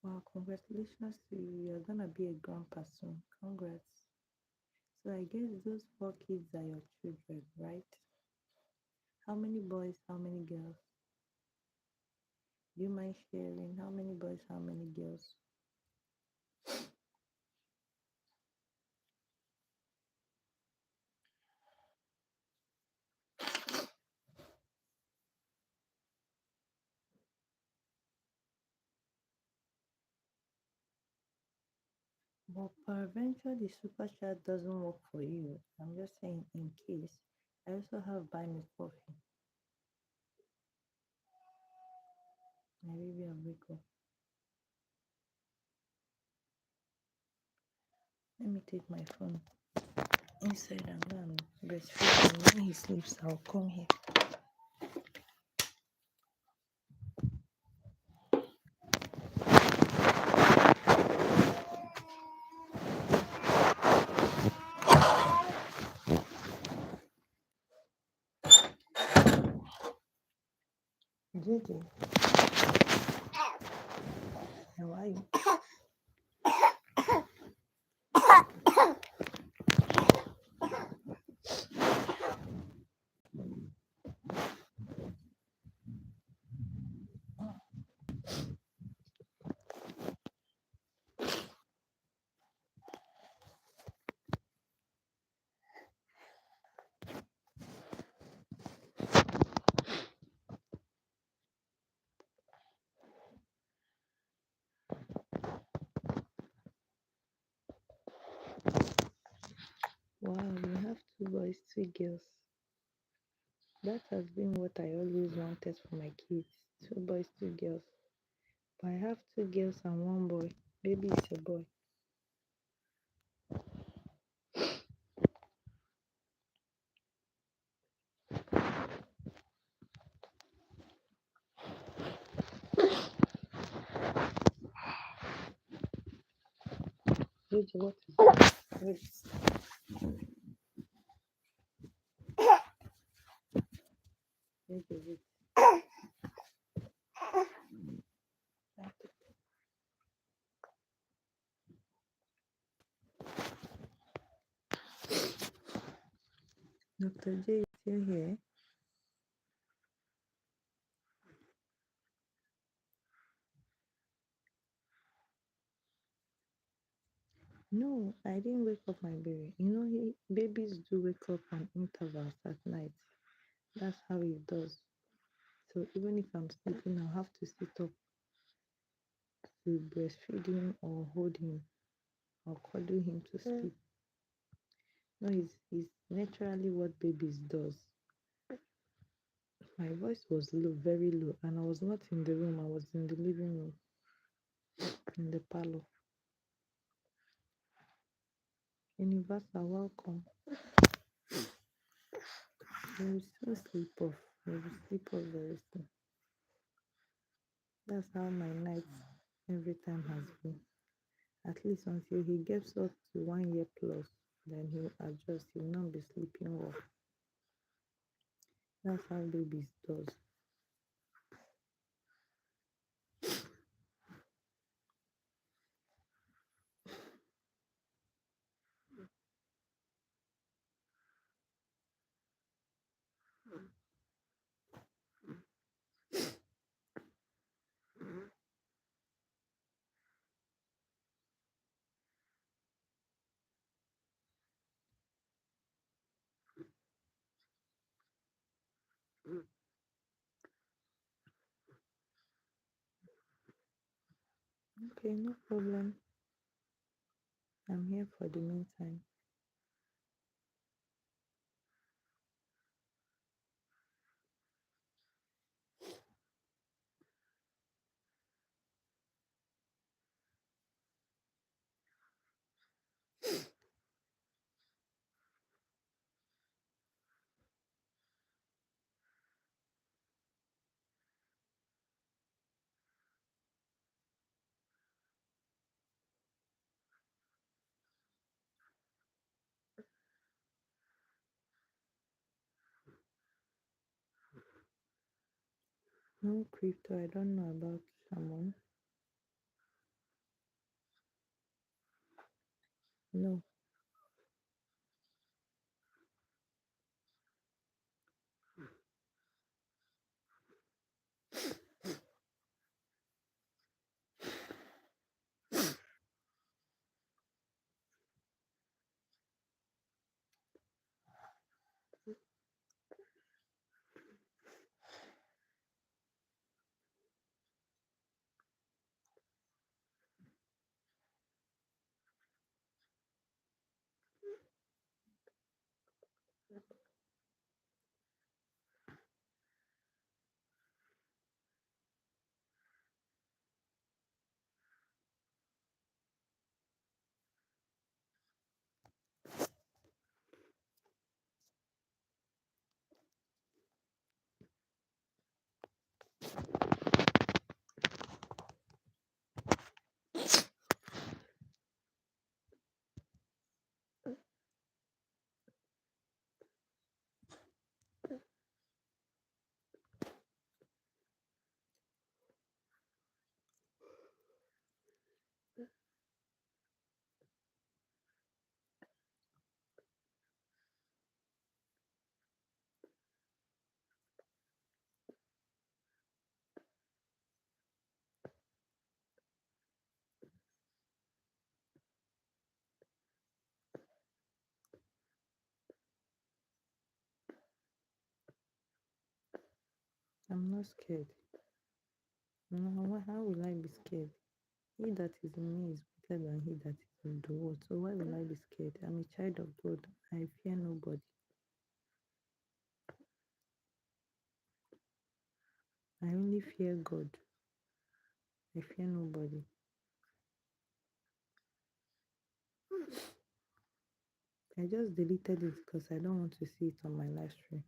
Speaker 1: Wow, congratulations to you. You're gonna be a grandpa soon. Congrats. So I guess those four kids are your children, right? How many boys, how many girls? Do you mind sharing? How many boys, how many girls? But peradventure the super chat doesn't work for you. I'm just saying in case. I also have buy me coffee. My baby and wake up. Let me take my phone inside and go and breastfeed him. When he sleeps, I'll come here. JJ, how are you? Wow, you have two boys, two girls. That has been what I always wanted for my kids. Two boys, two girls. But I have two girls and one boy. Baby is a boy. Gigi, what is it? Wait. Gigi, wait. Dr. J is still here. No, I didn't wake up my baby. You know, babies do wake up on intervals at night. That's how it does. So even if I'm sleeping, I'll have to sit up to breastfeed him or hold him or cuddle him to sleep. No, it's naturally what babies does. My voice was low, very low, and I was not in the room. I was in the living room, in the parlor. Universal, welcome. You will soon sleep off. You will sleep off very soon. That's how my night every time has been. At least until he gets up to 1 year plus, then he'll adjust. He'll not be sleeping well. That's how babies does. Okay, no problem. I'm here for the meantime. No crypto, I don't know about someone. No. I'm not scared. No, how will I be scared? He that is in me is greater than he that is in the world. So why will I be scared? I'm a child of God. I fear nobody. I only fear God. I fear nobody. I just deleted it because I don't want to see it on my live stream.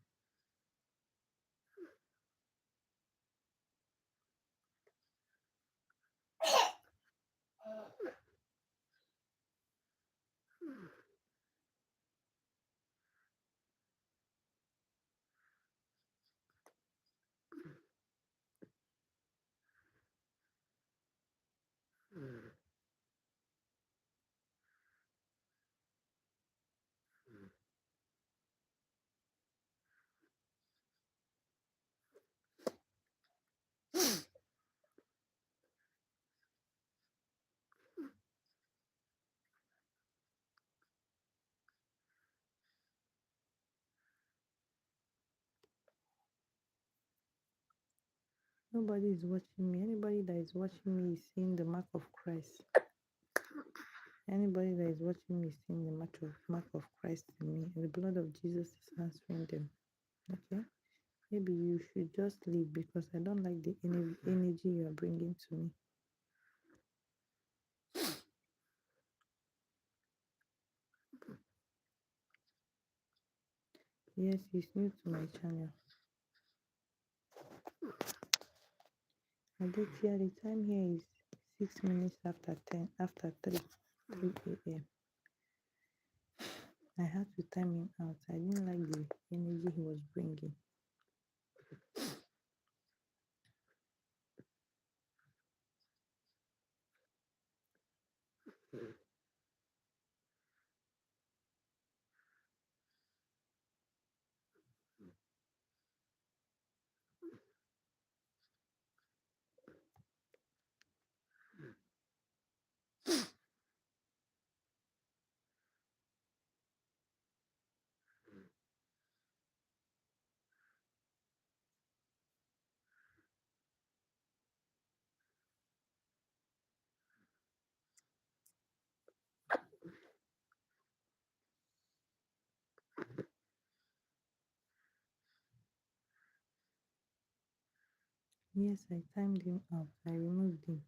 Speaker 1: Nobody is watching me. Anybody that is watching me is seeing the mark of Christ. Anybody that is watching me is seeing the mark of Christ in me. And the blood of Jesus is answering them. Okay? Maybe you should just leave because I don't like the energy you are bringing to me. Yes, he's new to my channel. Aditya, the time here is 6 minutes after 10, after 3 a.m. I had to time him out. I didn't like the energy he was bringing. Yes, I timed him out. I removed him.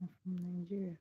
Speaker 1: I'm from Nigeria.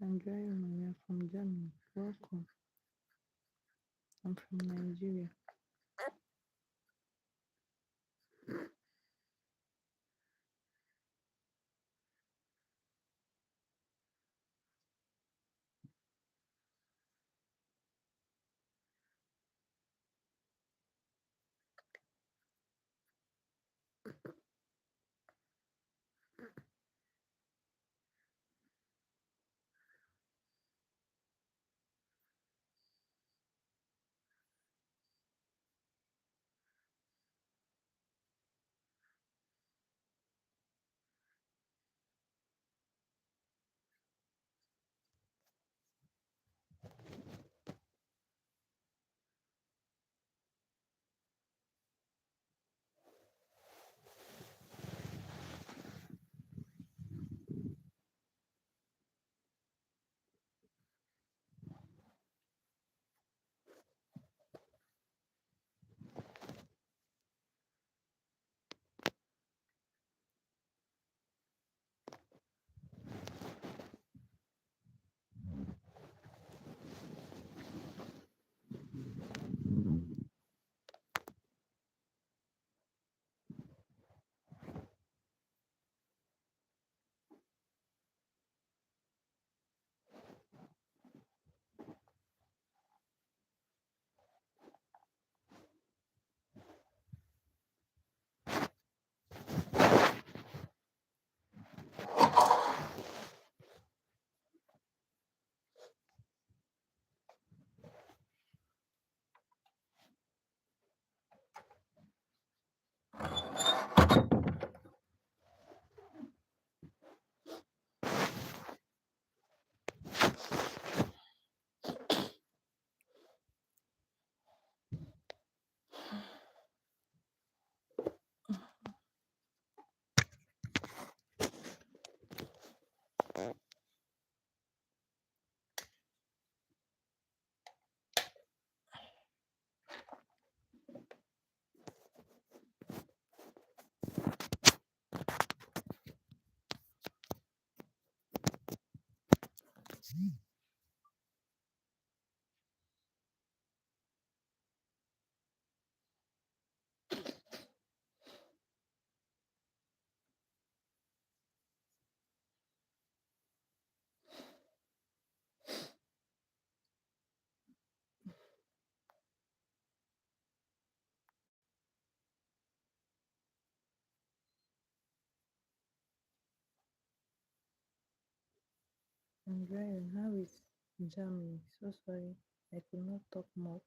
Speaker 1: Nigeria, I'm from Germany. Welcome. I'm from Nigeria. Nigeria, how is Germany? So sorry. I could not talk much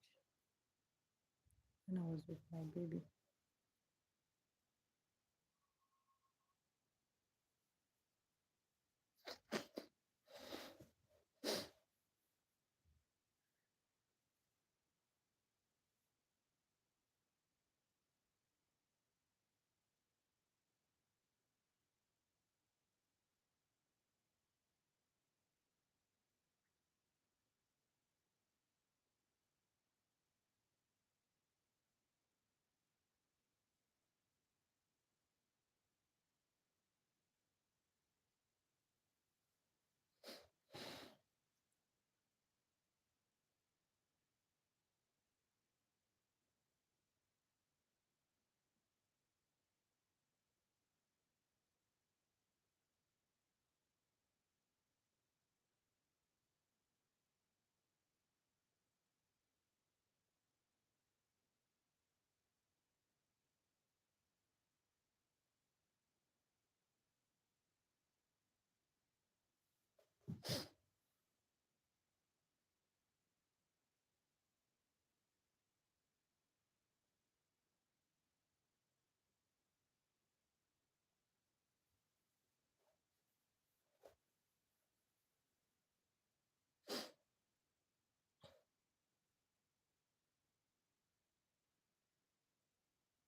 Speaker 1: when I was with my baby.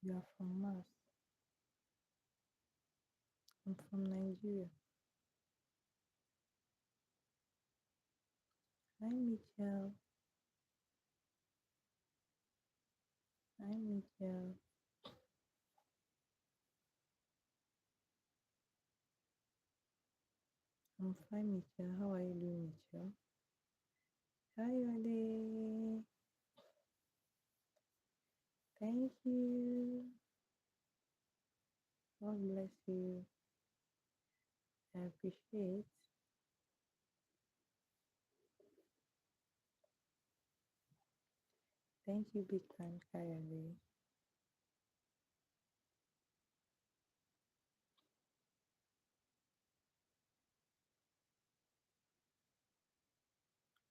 Speaker 1: You are from Mars. I'm from Nigeria. Hi, Michelle. Hi, Michelle. I'm fine, Michelle. How are you doing, Michelle? Hi, Ade. Thank you. God bless you. I appreciate. Thank you, big time, Kayode.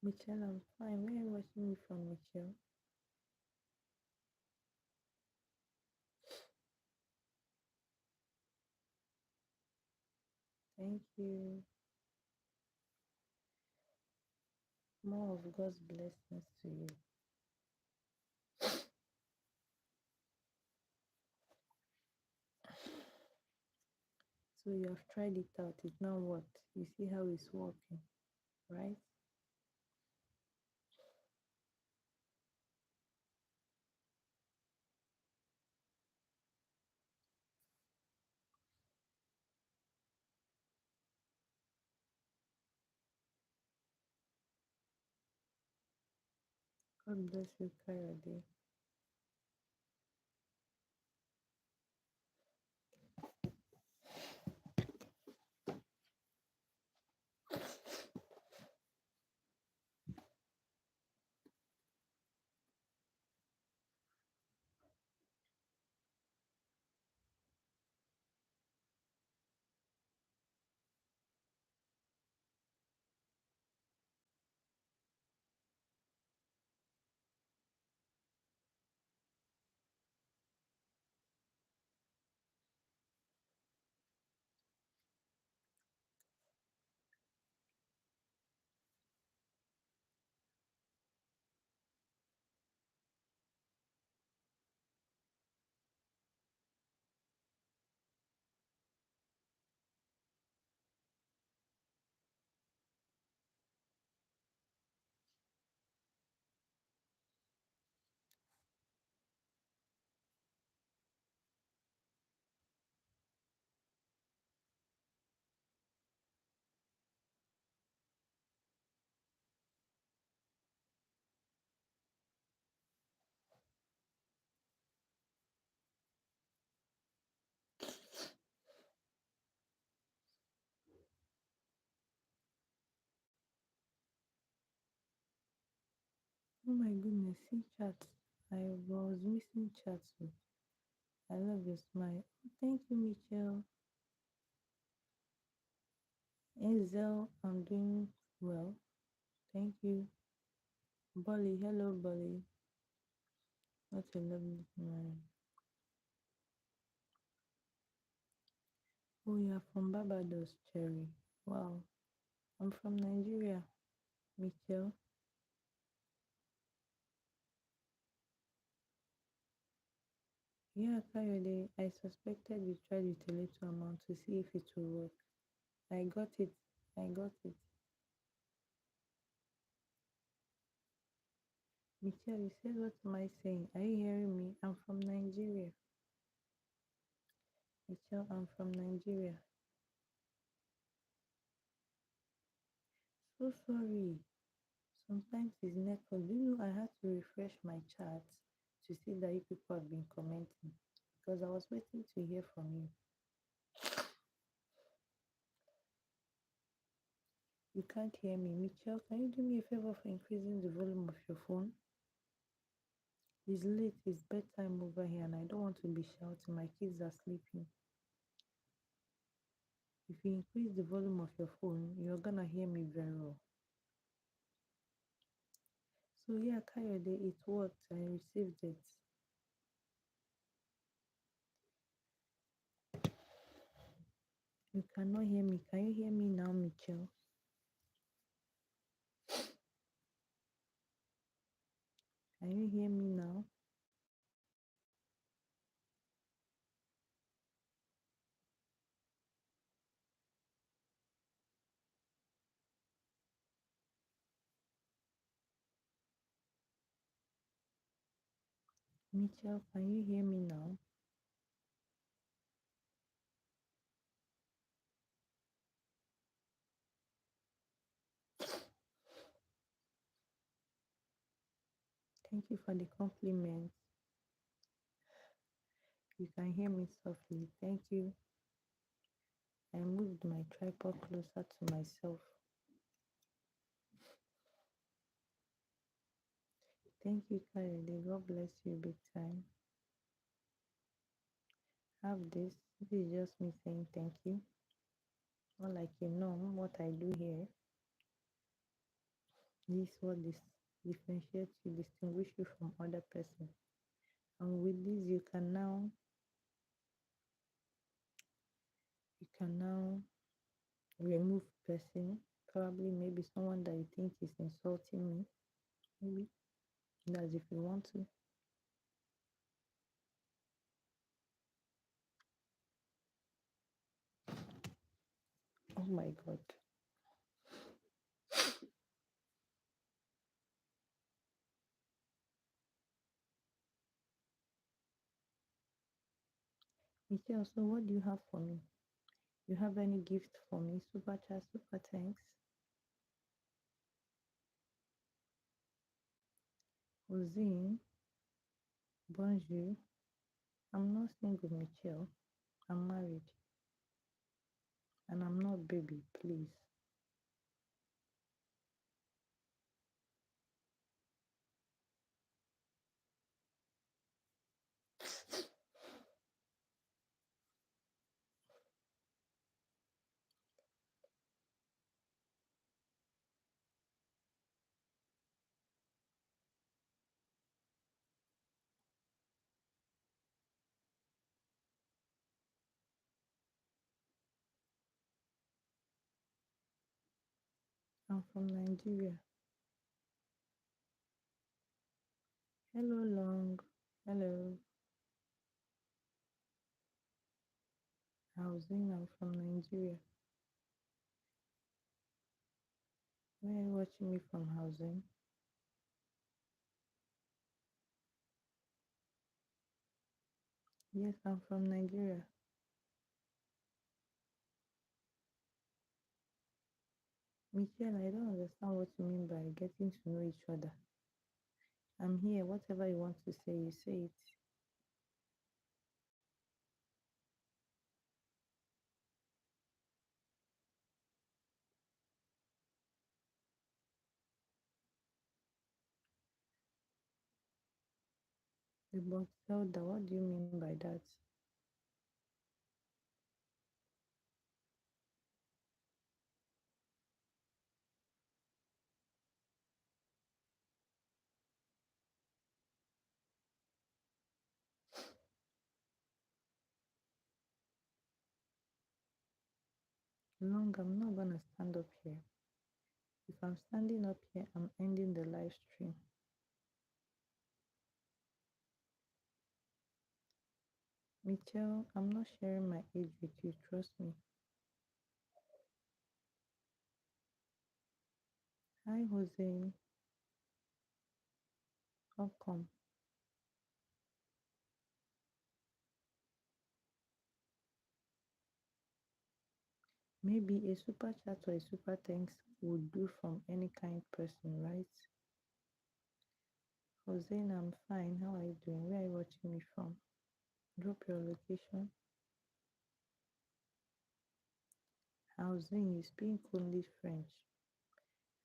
Speaker 1: Michelle, I'm fine. Where are you watching me from, Michelle? Thank you. More of God's blessings to you. So you have tried it out. It's now what? You see how it's working, right? God bless you, Kayode. Oh my goodness, see chat. I was missing chat too. I love your smile. Oh, thank you, Michelle. Enzel, I'm doing well. Thank you. Bolly, hello, Bolly. What a lovely smile. Oh, you're from Barbados, Cherry. Wow. I'm from Nigeria, Michelle. Yeah, Kayode, I suspected you tried with a little amount to see if it will work. I got it. I got it. Michelle, you said, what am I saying? Are you hearing me? I'm from Nigeria. Michelle, I'm from Nigeria. So sorry. Sometimes it's network. Do you know I had to refresh my chat to see that you people have been commenting because I was waiting to hear from you. You can't hear me. Michelle, can you do me a favor for increasing the volume of your phone? It's late, it's bedtime over here, and I don't want to be shouting. My kids are sleeping. If you increase the volume of your phone, you're gonna hear me very well. So yeah, Kayode, it worked. I received it. You cannot hear me. Can you hear me now, Michelle? Can you hear me now? Mitchell, can you hear me now? Thank you for the compliment. You can hear me softly. Thank you. I moved my tripod closer to myself. Thank you, Kayode. God bless you big time. Have this. This is just me saying thank you. Not like you know what I do here. This is what this differentiates you, distinguish you from other person. And with this you can now remove person, probably maybe someone that you think is insulting me. Maybe that's if you want to. Oh my god. Michelle, so what do you have for me? You have any gift for me? Super chat, super thanks. Rosine, bonjour. I'm not single, Michelle. I'm married. And I'm not baby, please. I'm from Nigeria. Hello, Long. Hello. Housing, I'm from Nigeria. Where are you watching me from, Housing? Yes, I'm from Nigeria. Michelle, I don't understand what you mean by getting to know each other. I'm here. Whatever you want to say, you say it. But Zelda, what do you mean by that? Long, I'm not gonna stand up here. If I'm standing up here, I'm ending the live stream. Michelle, I'm not sharing my age with you, trust me. Hi, Jose. Welcome. Maybe a super chat or a super thanks would do from any kind person, right? Jose, I'm fine. How are you doing? Where are you watching me from? Drop your location. Housing, you speak only French.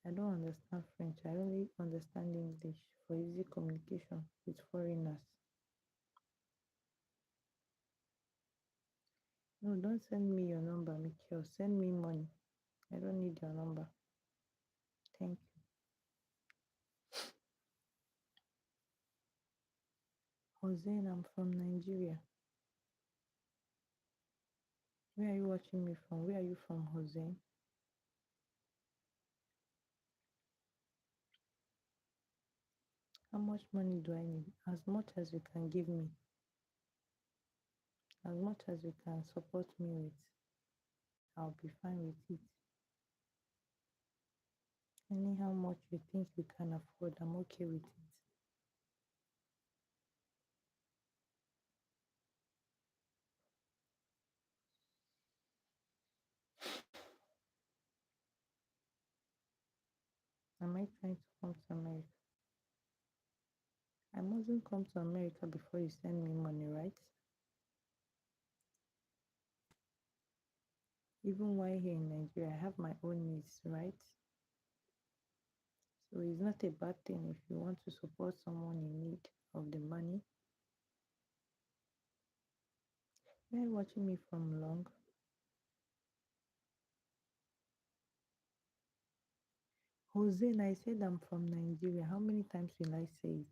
Speaker 1: I don't understand French. I only understand English for easy communication with foreigners. No, don't send me your number, Michael. Send me money. I don't need your number. Thank you. Hossein, I'm from Nigeria. Where are you watching me from? Where are you from, Hossein? How much money do I need? As much as you can give me. As much as you can support me with. I'll be fine with it. Anyhow much you think you can afford, I'm okay with it. Am I trying to come to America? I mustn't come to America before you send me money, right? Even while here in Nigeria, I have my own needs, right? So it's not a bad thing if you want to support someone in need of the money. Why are you watching me from long? Jose, I said I'm from Nigeria. How many times will I say it?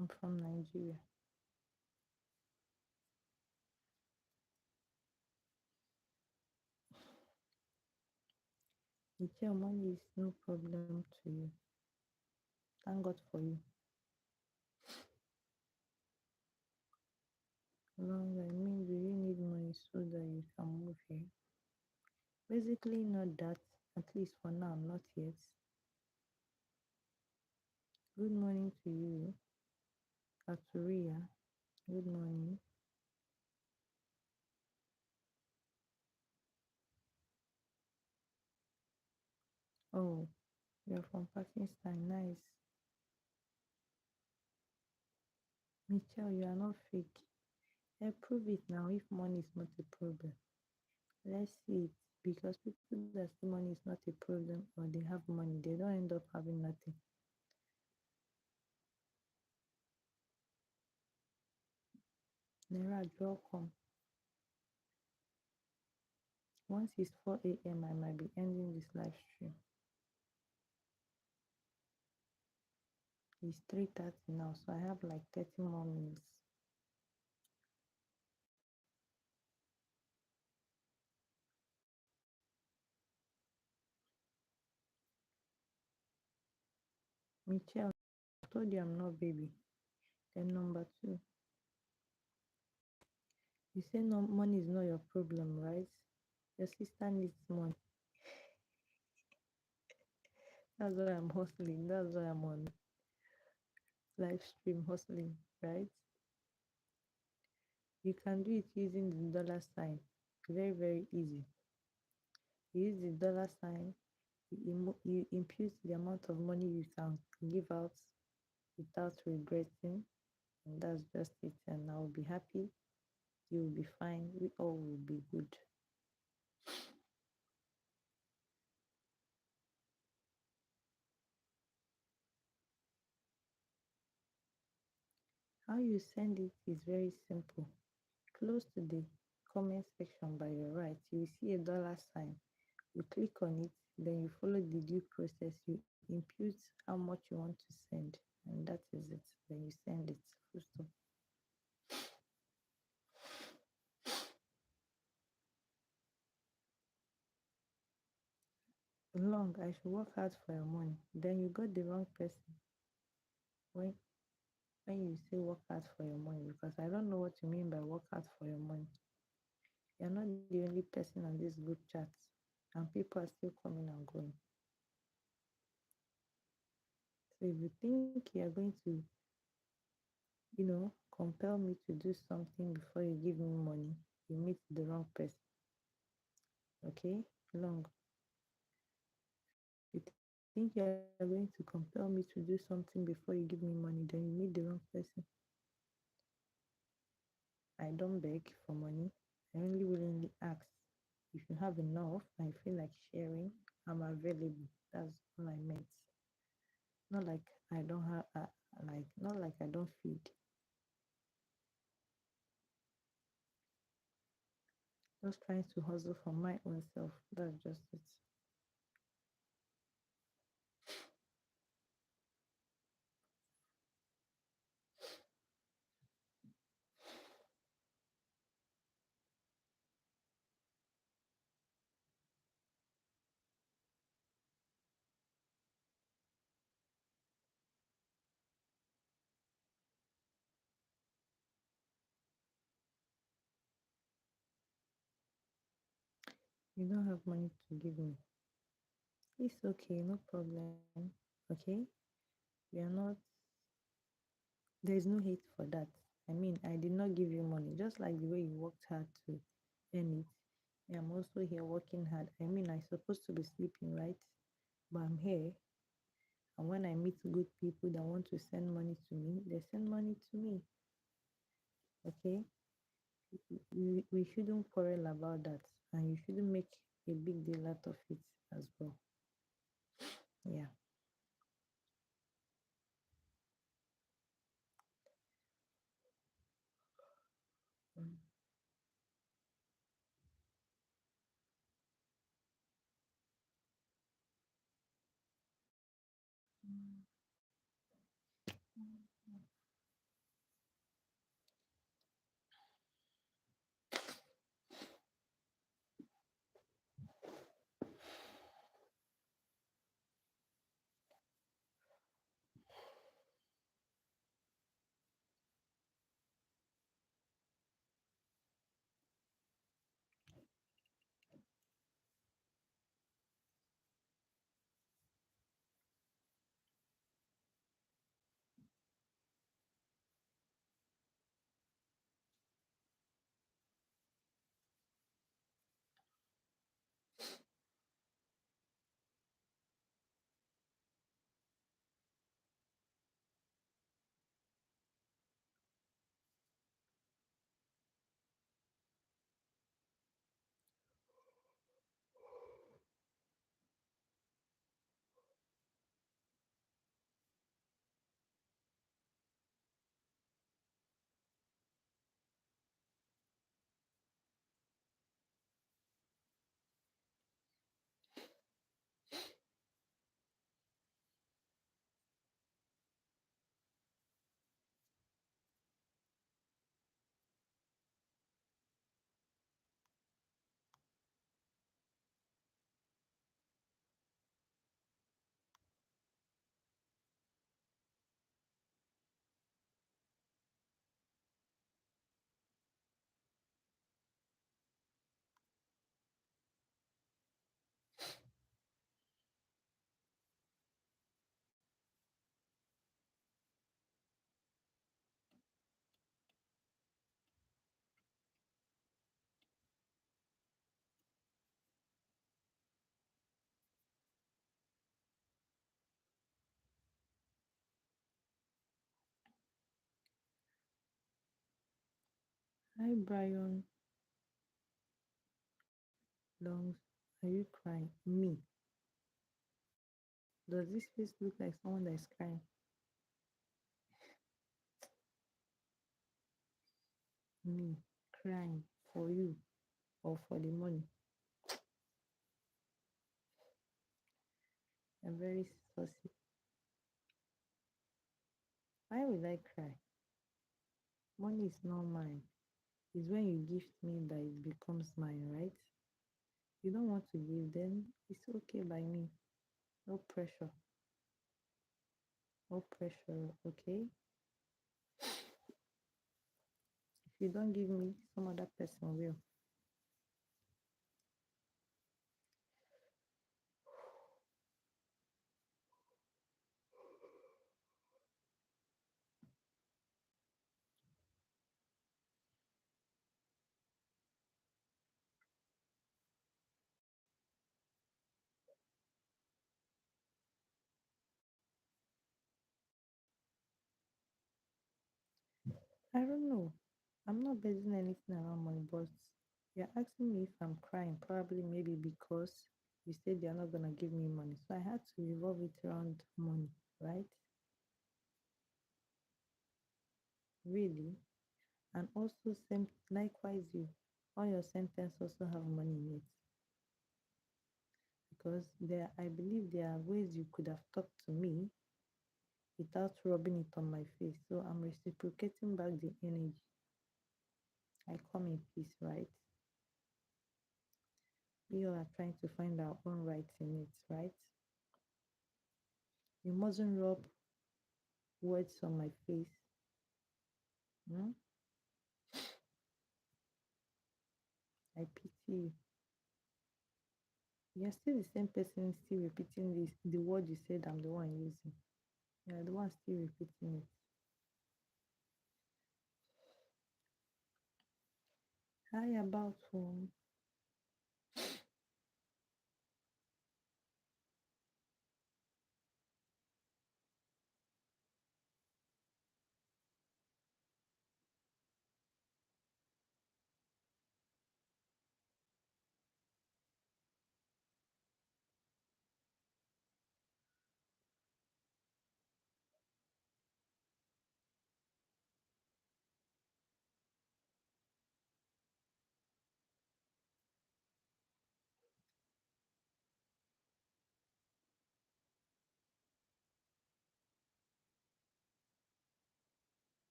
Speaker 1: I'm from Nigeria. Michelle, money is no problem to you. Thank God for you. Long, I mean, do you need money so that you can move here? Basically, not that. At least for now, not yet. Good morning to you, Katuria. Good morning. Oh, you're from Pakistan. Nice. Michelle, you are not fake. Prove it now if money is not a problem. Let's see it. Because people that say money is not a problem or they have money, they don't end up having nothing. Neraj, welcome. Once it's 4 a.m., I might be ending this live stream. It's 3:30 now, so I have like 30 more minutes. Michelle, I told you I'm not baby. Then number two, you say no money is not your problem, right? Your sister needs money. That's why I'm hustling. That's why I'm on live stream hustling, right? You can do it using the dollar sign. Very, very easy. You use the dollar sign, you impute the amount of money you can give out without regretting, and that's just it. And I'll be happy. You will be fine. We all will be good. How you send it is very simple. Close to the comment section by your right, you will see a dollar sign. You click on it, then you follow the due process. You impute how much you want to send, and that is it. Then you send it. Full stop. Long, I should work hard for your money. Then you got the wrong person when when you say work hard for your money, because I don't know what you mean by work hard for your money. You're not the only person on this group chat, and people are still coming and going. So if you think you're going to, compel me to do something before you give me money, you meet the wrong person. Okay? Long. You think you're going to compel me to do something before you give me money, then you meet the wrong person. I don't beg for money. I only willingly ask. If you have enough and you feel like sharing, I'm available. That's all I meant. Not like I don't have, not like I don't feed. Just trying to hustle for my own self. That's just it. You don't have money to give me. It's okay, no problem. Okay? We are not, there's no hate for that. I mean, I did not give you money, just like the way you worked hard to earn it. I'm also here working hard. I mean, I'm supposed to be sleeping, right? But I'm here. And when I meet good people that want to send money to me, they send money to me. Okay? We shouldn't quarrel about that. And you shouldn't make a big deal out of it as well. Yeah. Mm. Hi, Brian. Longs, are you crying? Me. Does this face look like someone that is crying? Me. Crying for you or for the money? I'm very saucy. Why would I cry? Money is not mine. It's when you gift me that it becomes mine, right? You don't want to give, then it's okay by me. No pressure. No pressure, okay? If you don't give me, some other person will. I don't know. I'm not basing anything around money, but you're asking me if I'm crying, probably maybe because you said you're not gonna give me money. So I had to revolve it around money, right? Really? And also same likewise you. All your sentence also have money in it. Because there I believe there are ways you could have talked to me without rubbing it on my face. So I'm reciprocating back the energy. I come in peace, right? We all are trying to find our own rights in it, right? You mustn't rub words on my face. Hmm? I pity you. You're still the same person, still repeating this. The word you said, I'm the one using. You're the one still repeating it. How about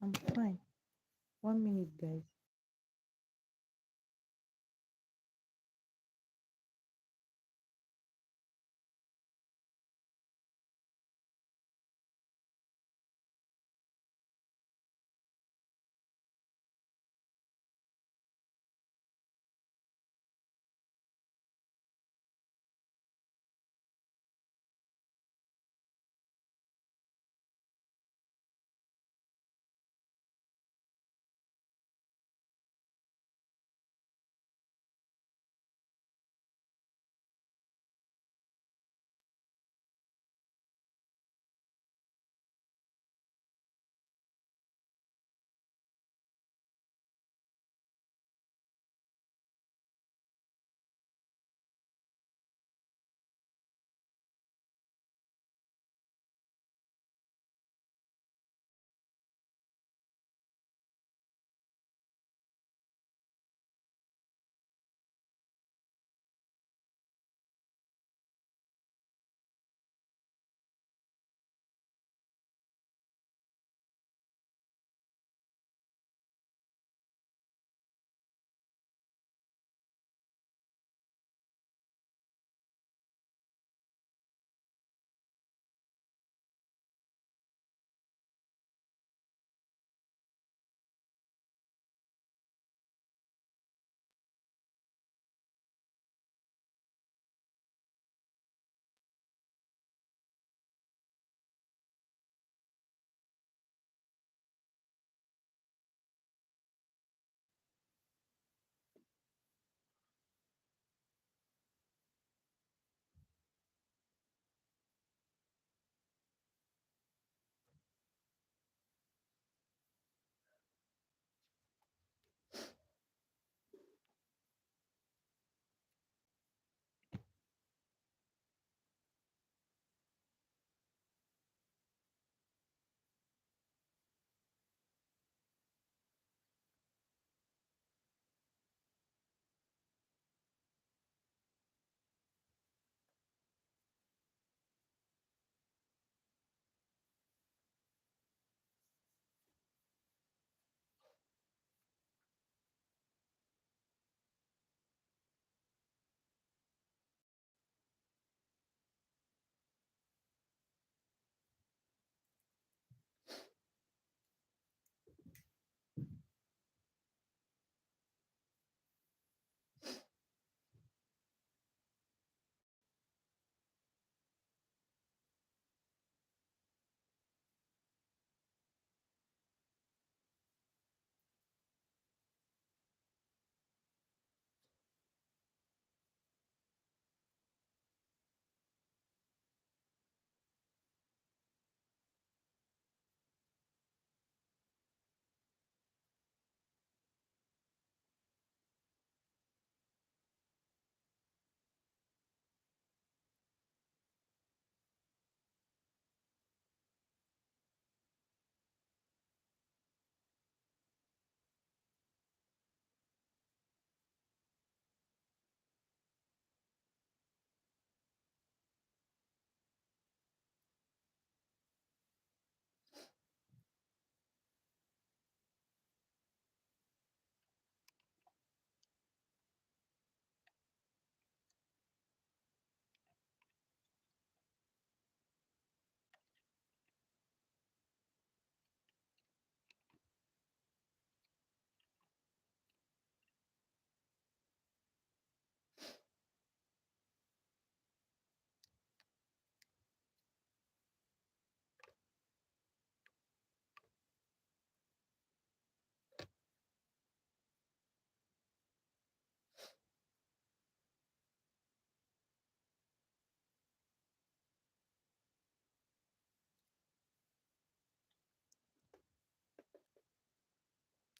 Speaker 1: I'm fine. 1 minute, guys.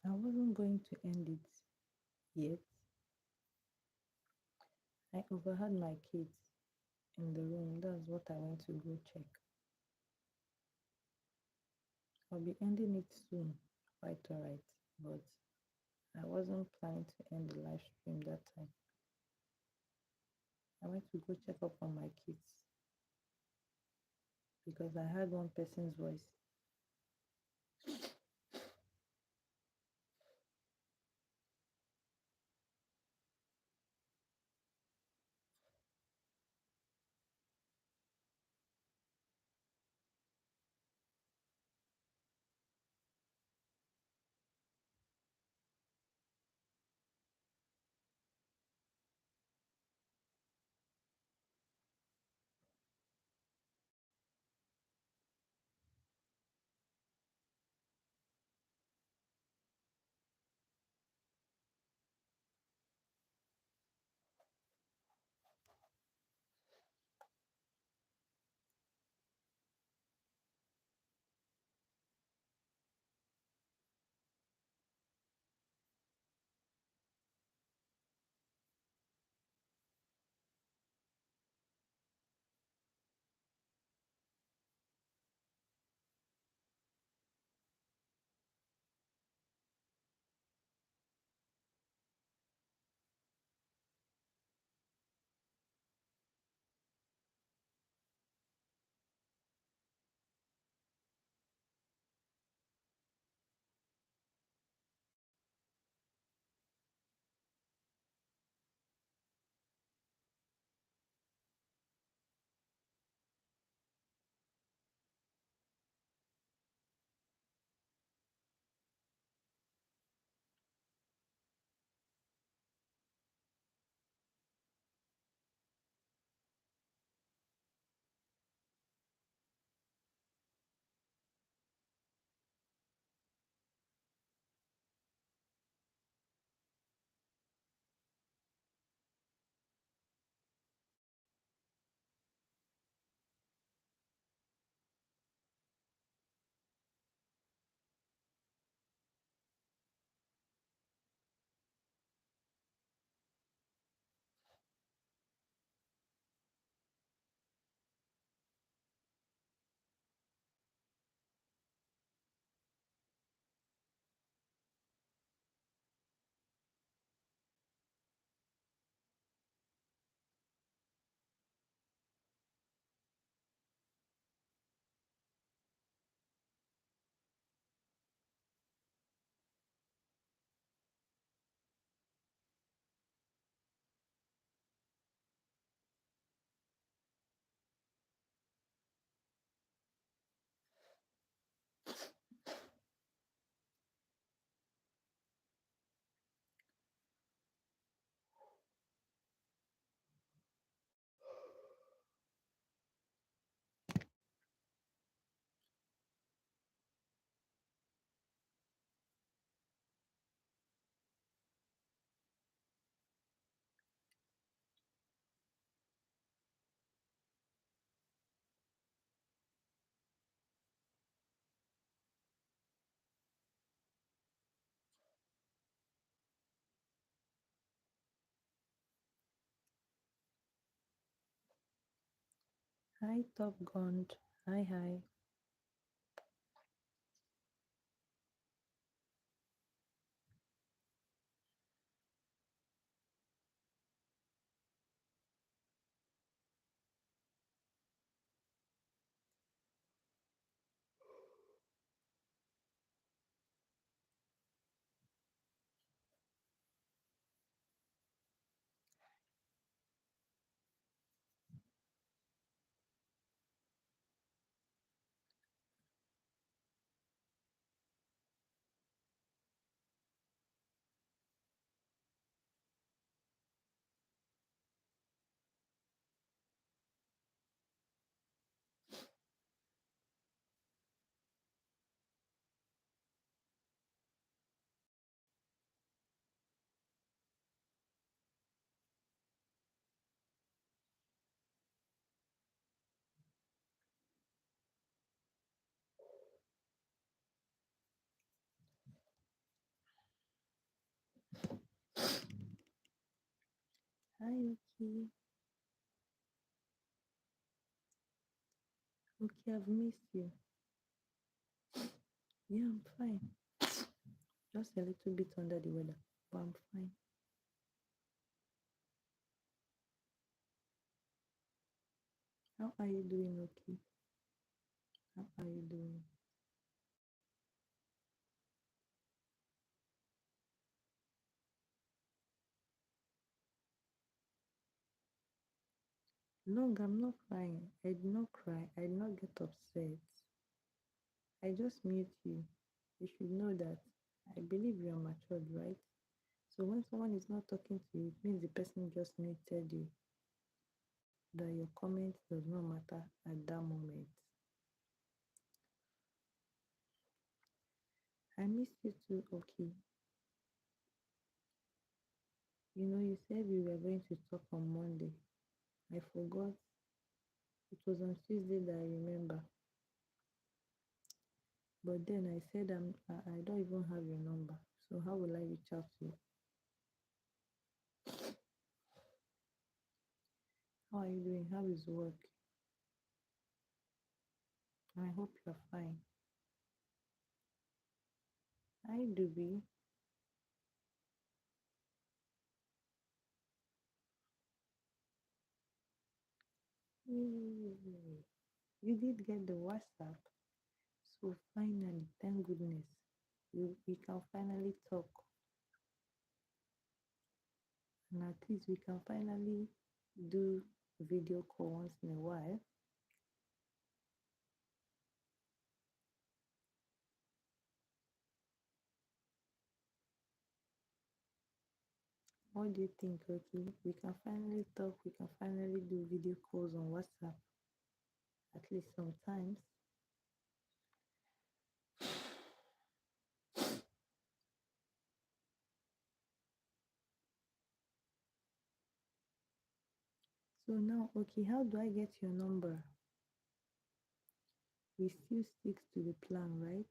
Speaker 1: I wasn't going to end it yet. I overheard my kids in the room. That's what I went to go check. I'll be ending it soon. Quite alright. But I wasn't planning to end the live stream that time. I went to go check up on my kids because I heard one person's voice. Hi, Top Gond. Hi, hi. Hi, Oki. Okay, I've missed you. Yeah, I'm fine. Just a little bit under the weather, but I'm fine. How are you doing, Oki? How are you doing? No, I'm not crying. I did not cry. I did not get upset. I just mute you. You should know that. I believe you are matured, right? So when someone is not talking to you, it means the person just muted you. That your comment does not matter at that moment. I miss you too, okay. You know, you said we were going to talk on Monday. I forgot. It was on Tuesday that I remember. But then I said I don't even have your number. So how will I reach out to you? How are you doing? How is work? I hope you're fine. Hi, Dubi. Yay. You did get the WhatsApp. So finally, thank goodness, we can finally talk. And at least we can finally do video call once in a while. What do you think, okay? We can finally talk, we can finally do video calls on WhatsApp, at least sometimes. So now, okay, how do I get your number? We still stick to the plan, right?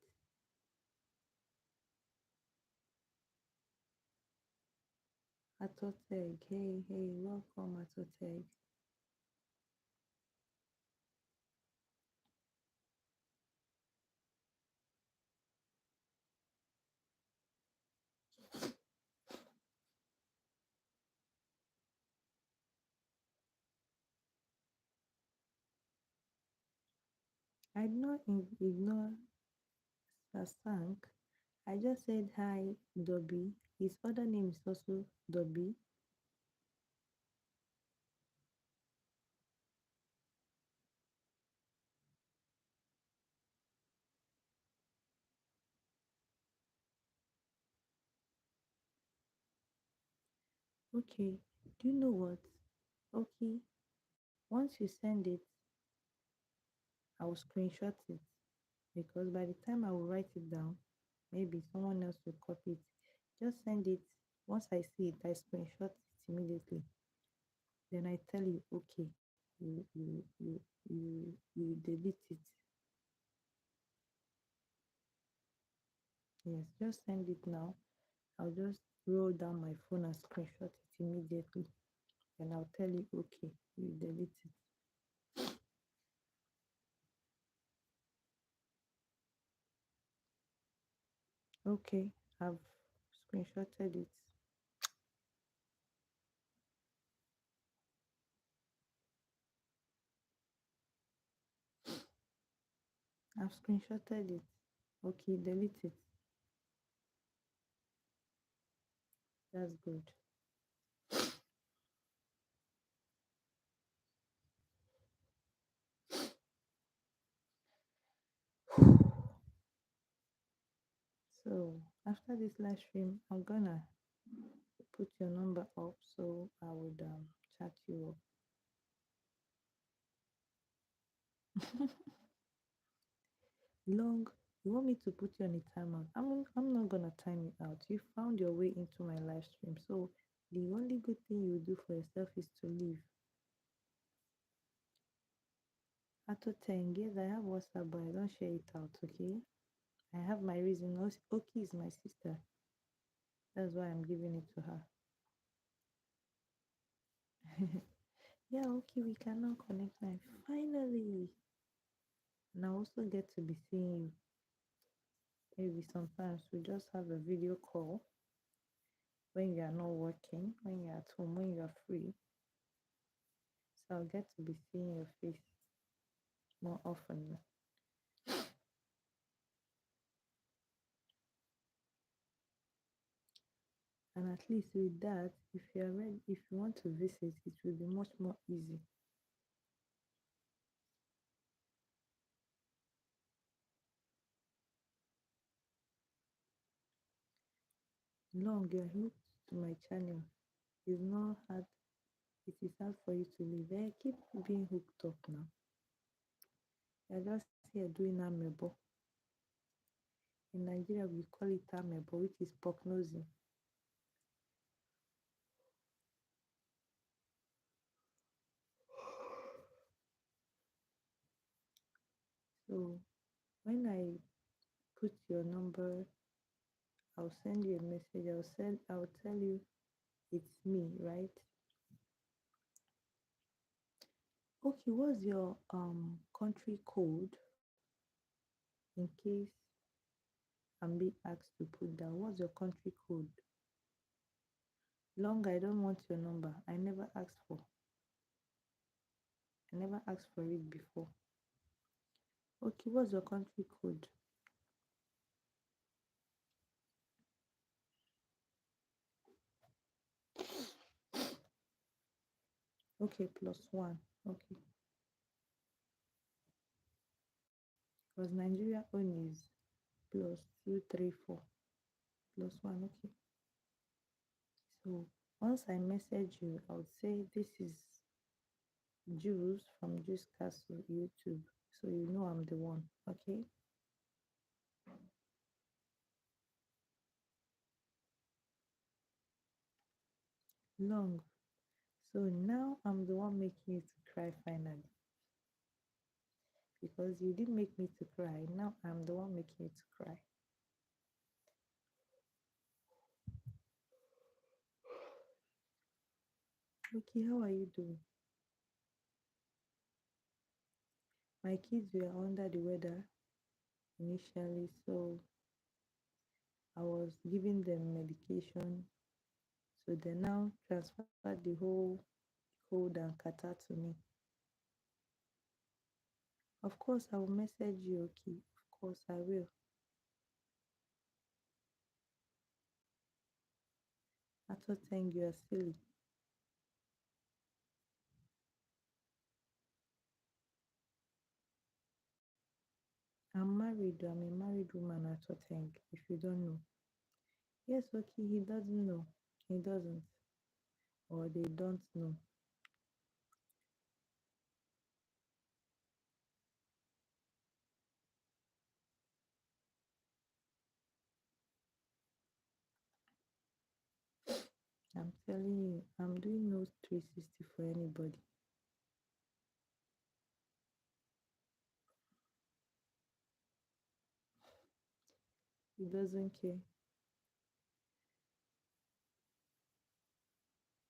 Speaker 1: Atoteg, hey, hey, welcome, Atoteg. I did not ignore Sasank. I just said hi, Dobby. His other name is also Dobby. Okay, do you know what? Okay, once you send it, I will screenshot it because by the time I will write it down, maybe someone else will copy it. Just send it. Once I see it, I screenshot it immediately. Then I tell you, okay, you delete it. Yes, just send it now. I'll just roll down my phone and screenshot it immediately. Then I'll tell you, okay, you delete it. Okay, I've screenshotted it. I've screenshotted it. Okay, delete it. That's good. So after this live stream, I'm gonna put your number up so I would chat you up. Long, you want me to put you on a timeout? I'm not gonna time it out. You found your way into my live stream, so the only good thing you do for yourself is to leave. After 10 years, I have WhatsApp, but I don't share it out. Okay, I have my reason. Oki is my sister. That's why I'm giving it to her. Yeah, okay, we can now connect live. Finally, and I also get to be seeing you. Maybe sometimes we just have a video call when you are not working, when you're at home, when you're free. So I'll get to be seeing your face more often. And at least with that, if you're ready, if you want to visit, it will be much more easy. Long you're hooked to my channel. It's not hard. It is hard for you to leave. I keep being hooked up now. You're just here doing amebo. In Nigeria, we call it amebo, which is pork nosing. So when I put your number, I'll send you a message. I'll tell you it's me, right? Okay, what's your country code in case I'm being asked to put down? What's your country code? Long, I don't want your number. I never asked for it before. Okay, what's your country code? Okay, +1. Okay. Because Nigeria own is +234. +1, okay. So once I message you, I would say this is Jules from Julescastle YouTube. So you know I'm the one, okay? Long. So now I'm the one making you to cry finally. Because you didn't make me to cry. Now I'm the one making you to cry. Okay, how are you doing? My kids were under the weather initially, so I was giving them medication. So they now transferred the whole cold and catarrh to me. Of course, I will message you, okay? Of course, I will. After 10, you are silly. I'm married. I'm a married woman at 10, if you don't know. Yes, okay, he doesn't know. He doesn't. Or they don't know. I'm telling you, I'm doing no 360 for anybody. He doesn't care.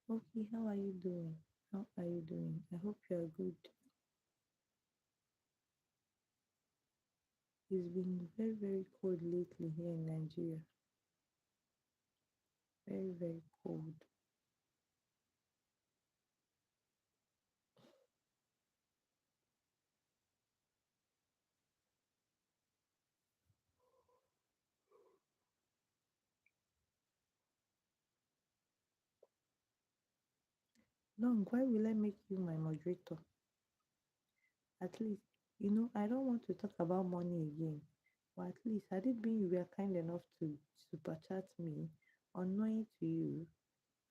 Speaker 1: Okay, how are you doing? How are you doing? I hope you are good. It's been very, very cold lately here in Nigeria. Very, very cold. Long, why will I make you my moderator? At least, I don't want to talk about money again. But at least, had it been you were kind enough to super chat me, unknowing to you,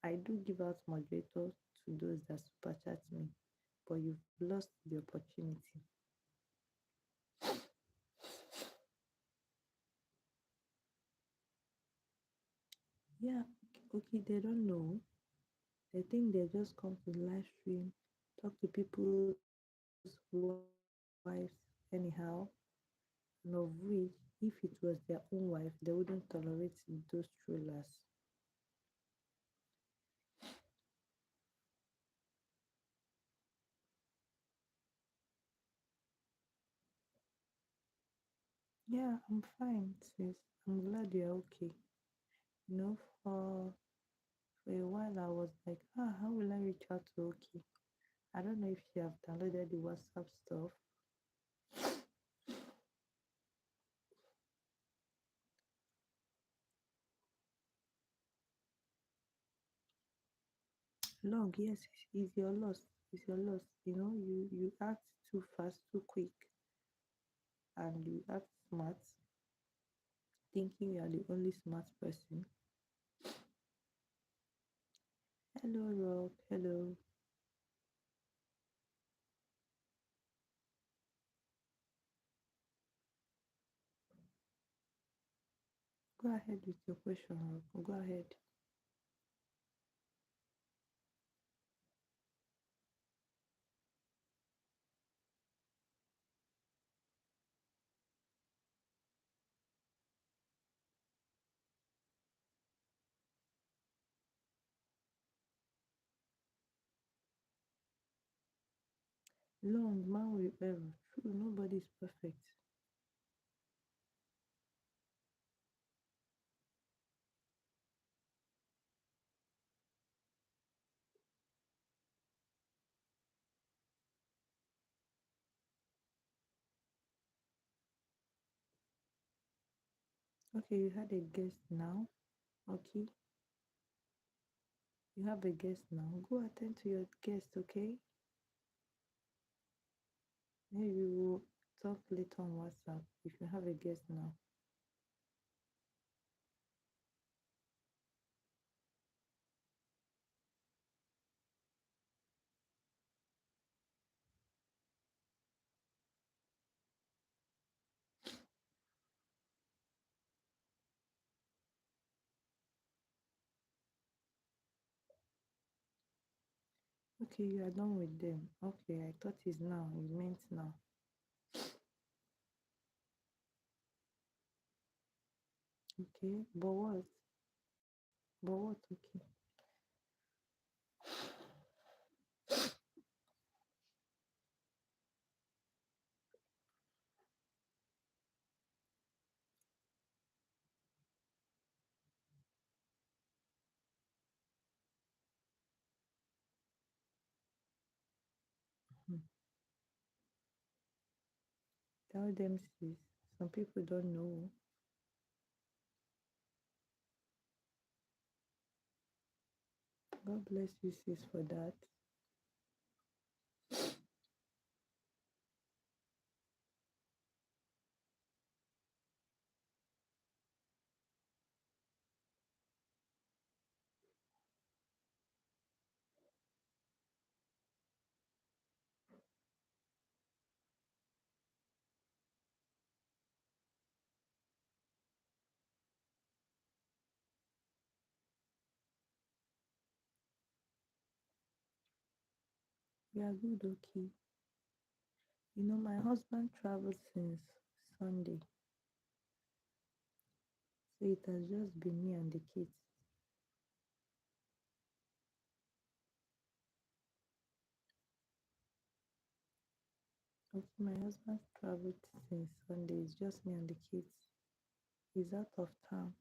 Speaker 1: I do give out moderators to those that super chat me. But you've lost the opportunity. Yeah, okay, they don't know. They think they just come to the live stream, talk to people's wives anyhow, and of which, if it was their own wife, they wouldn't tolerate those trollers. Yeah, I'm fine, sis. I'm glad you're okay. You know, for a while I was like, how will I reach out to Okay? I don't know if you have downloaded the WhatsApp stuff. Long, yes, it's your loss. It's your loss. You act too fast, too quick, and you act smart, thinking you are the only smart person. Hello, Rob. Hello. Go ahead with your question, Rob. Go ahead. Long man will error. True, nobody is perfect. Okay, you had a guest now. Okay, you have a guest now. Go attend to your guest, okay? Maybe we'll talk later on WhatsApp if you have a guest now. Okay, you are done with them. Okay, I thought it's now. It meant now. Okay, but what? But what? Okay. Hmm. Tell them, sis. Some people don't know. God bless you, sis, for that. We are good, okay. My husband traveled since Sunday, so it has just been me and the kids. Okay, my husband traveled since Sunday. It's just me and the kids. He's out of town.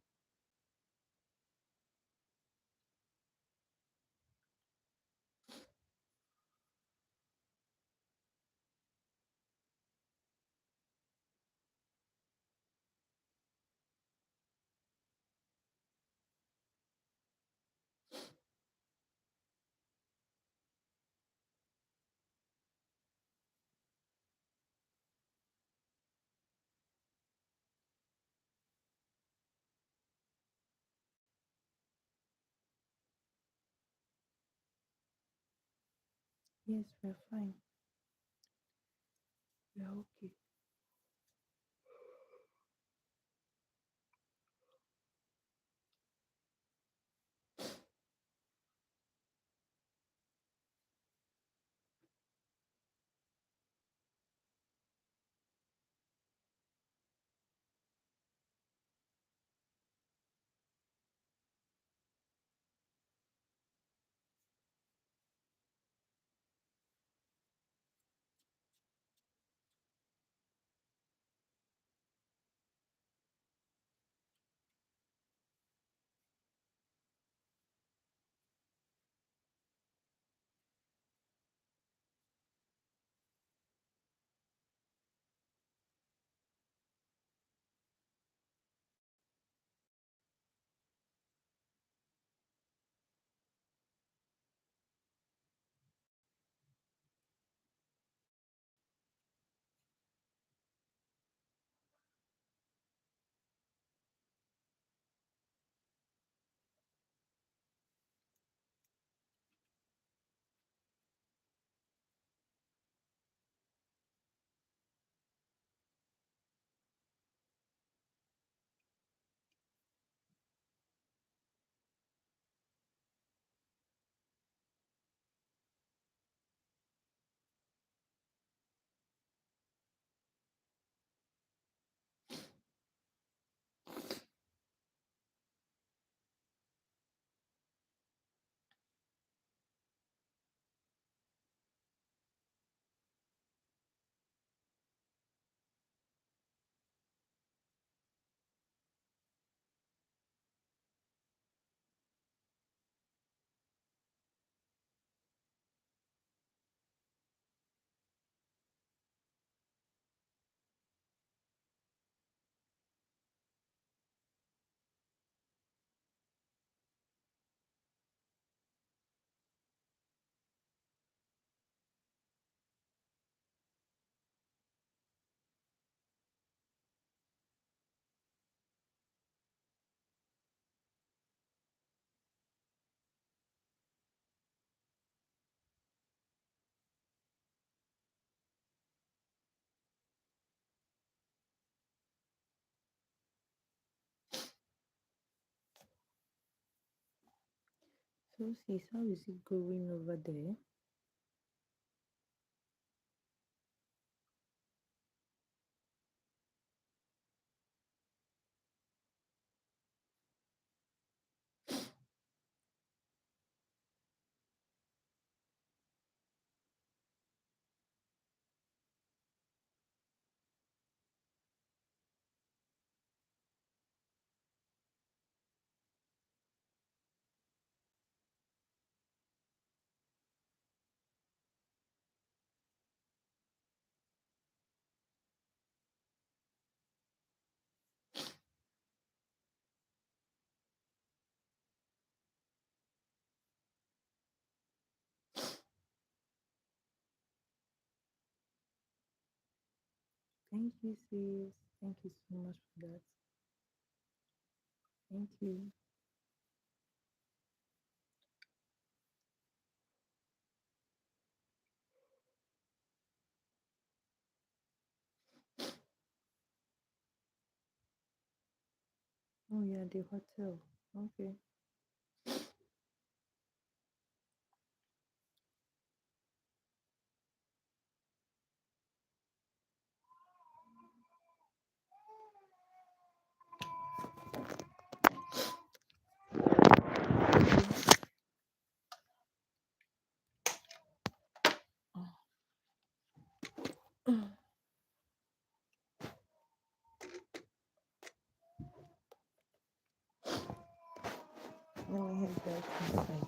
Speaker 1: Yes, we're fine. We're okay. So, sis, how is it going over there? Thank you, sis. Thank you so much for that. Thank you. Oh, yeah, the hotel. Okay. that inside.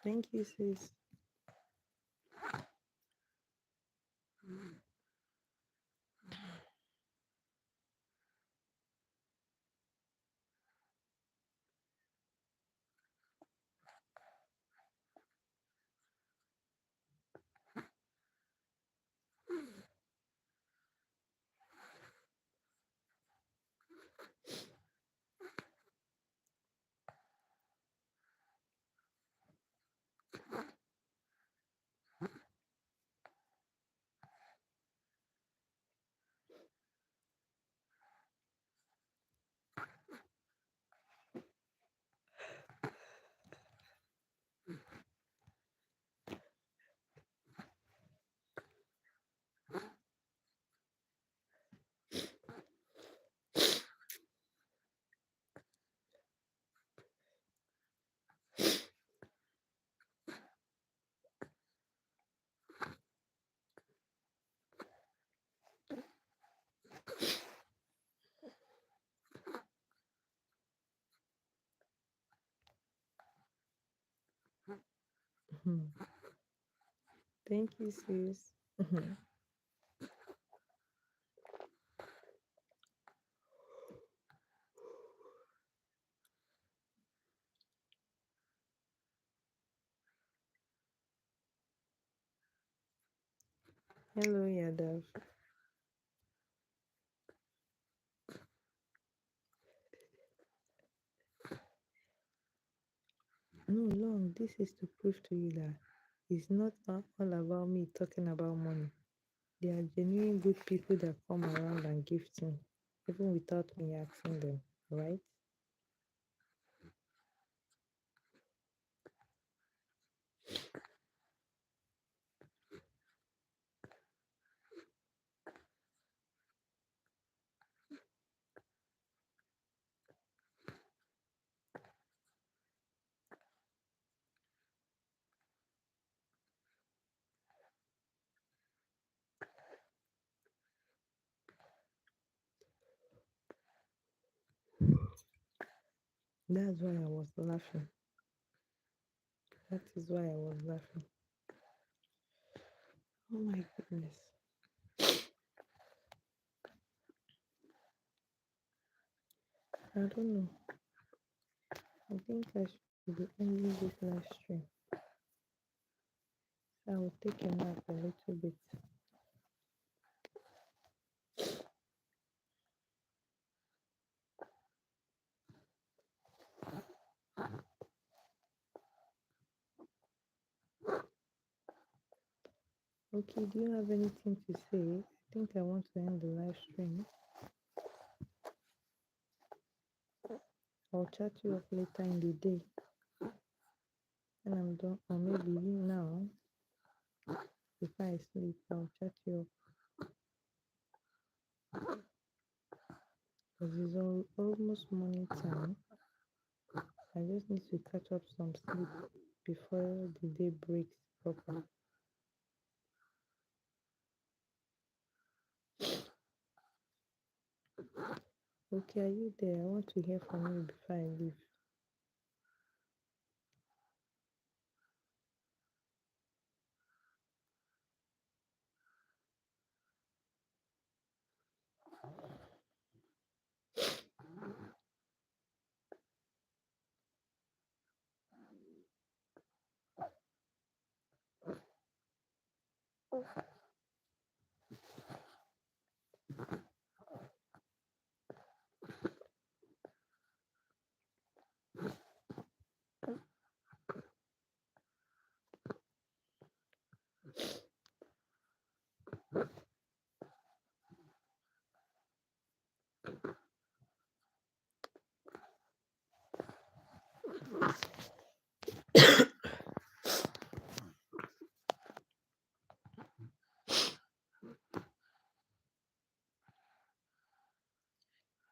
Speaker 1: Thank you, sis. Mhm. Thank you, sis. Mhm. Hello, Yadav. No, long. This is to prove to you that it's not all about me talking about money. There are genuine good people that come around and give things, even without me asking them, right? That's why I was laughing. That is why I was laughing. Oh my goodness. I don't know. I think I should be ending this live stream. I will take a nap a little bit. Okay, do you have anything to say? I think I want to end the live stream. I'll chat you up later in the day when I'm done, or maybe now before I sleep. I'll chat you up because it's almost morning time. I just need to catch up some sleep before the day breaks proper. Okay, are you there? I want to hear from you before I leave.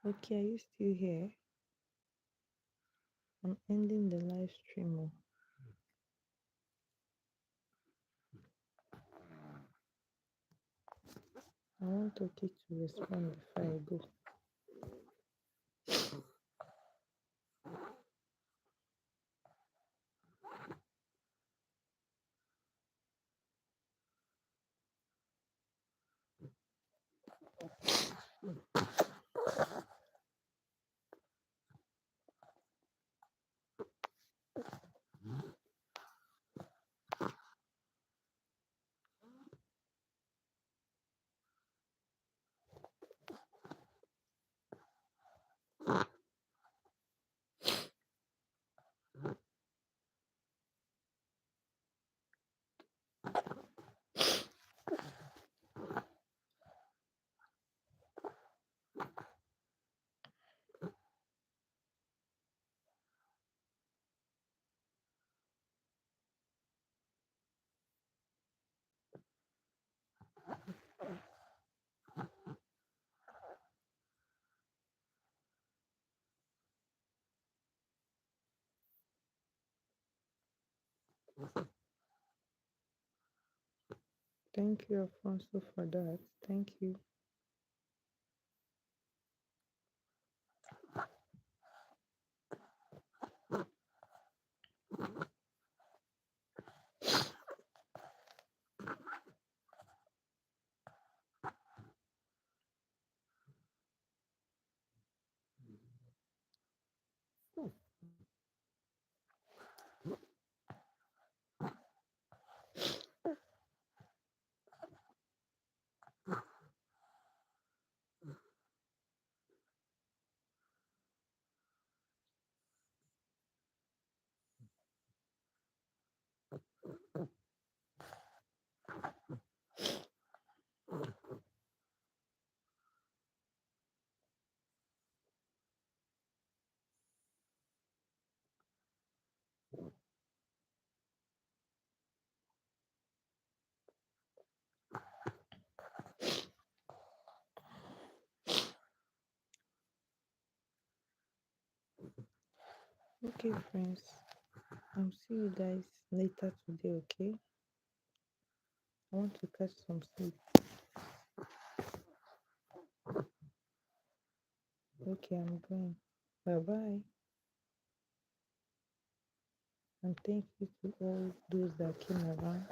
Speaker 1: Okay, are you still here? I'm ending the live stream. Oh. I want Toki to respond before I go. Thank you, Alfonso, for that. Thank you. Okay, friends. I'll see you guys later today, okay? I want to catch some sleep. Okay, I'm going. Bye bye. And thank you to all those that came around.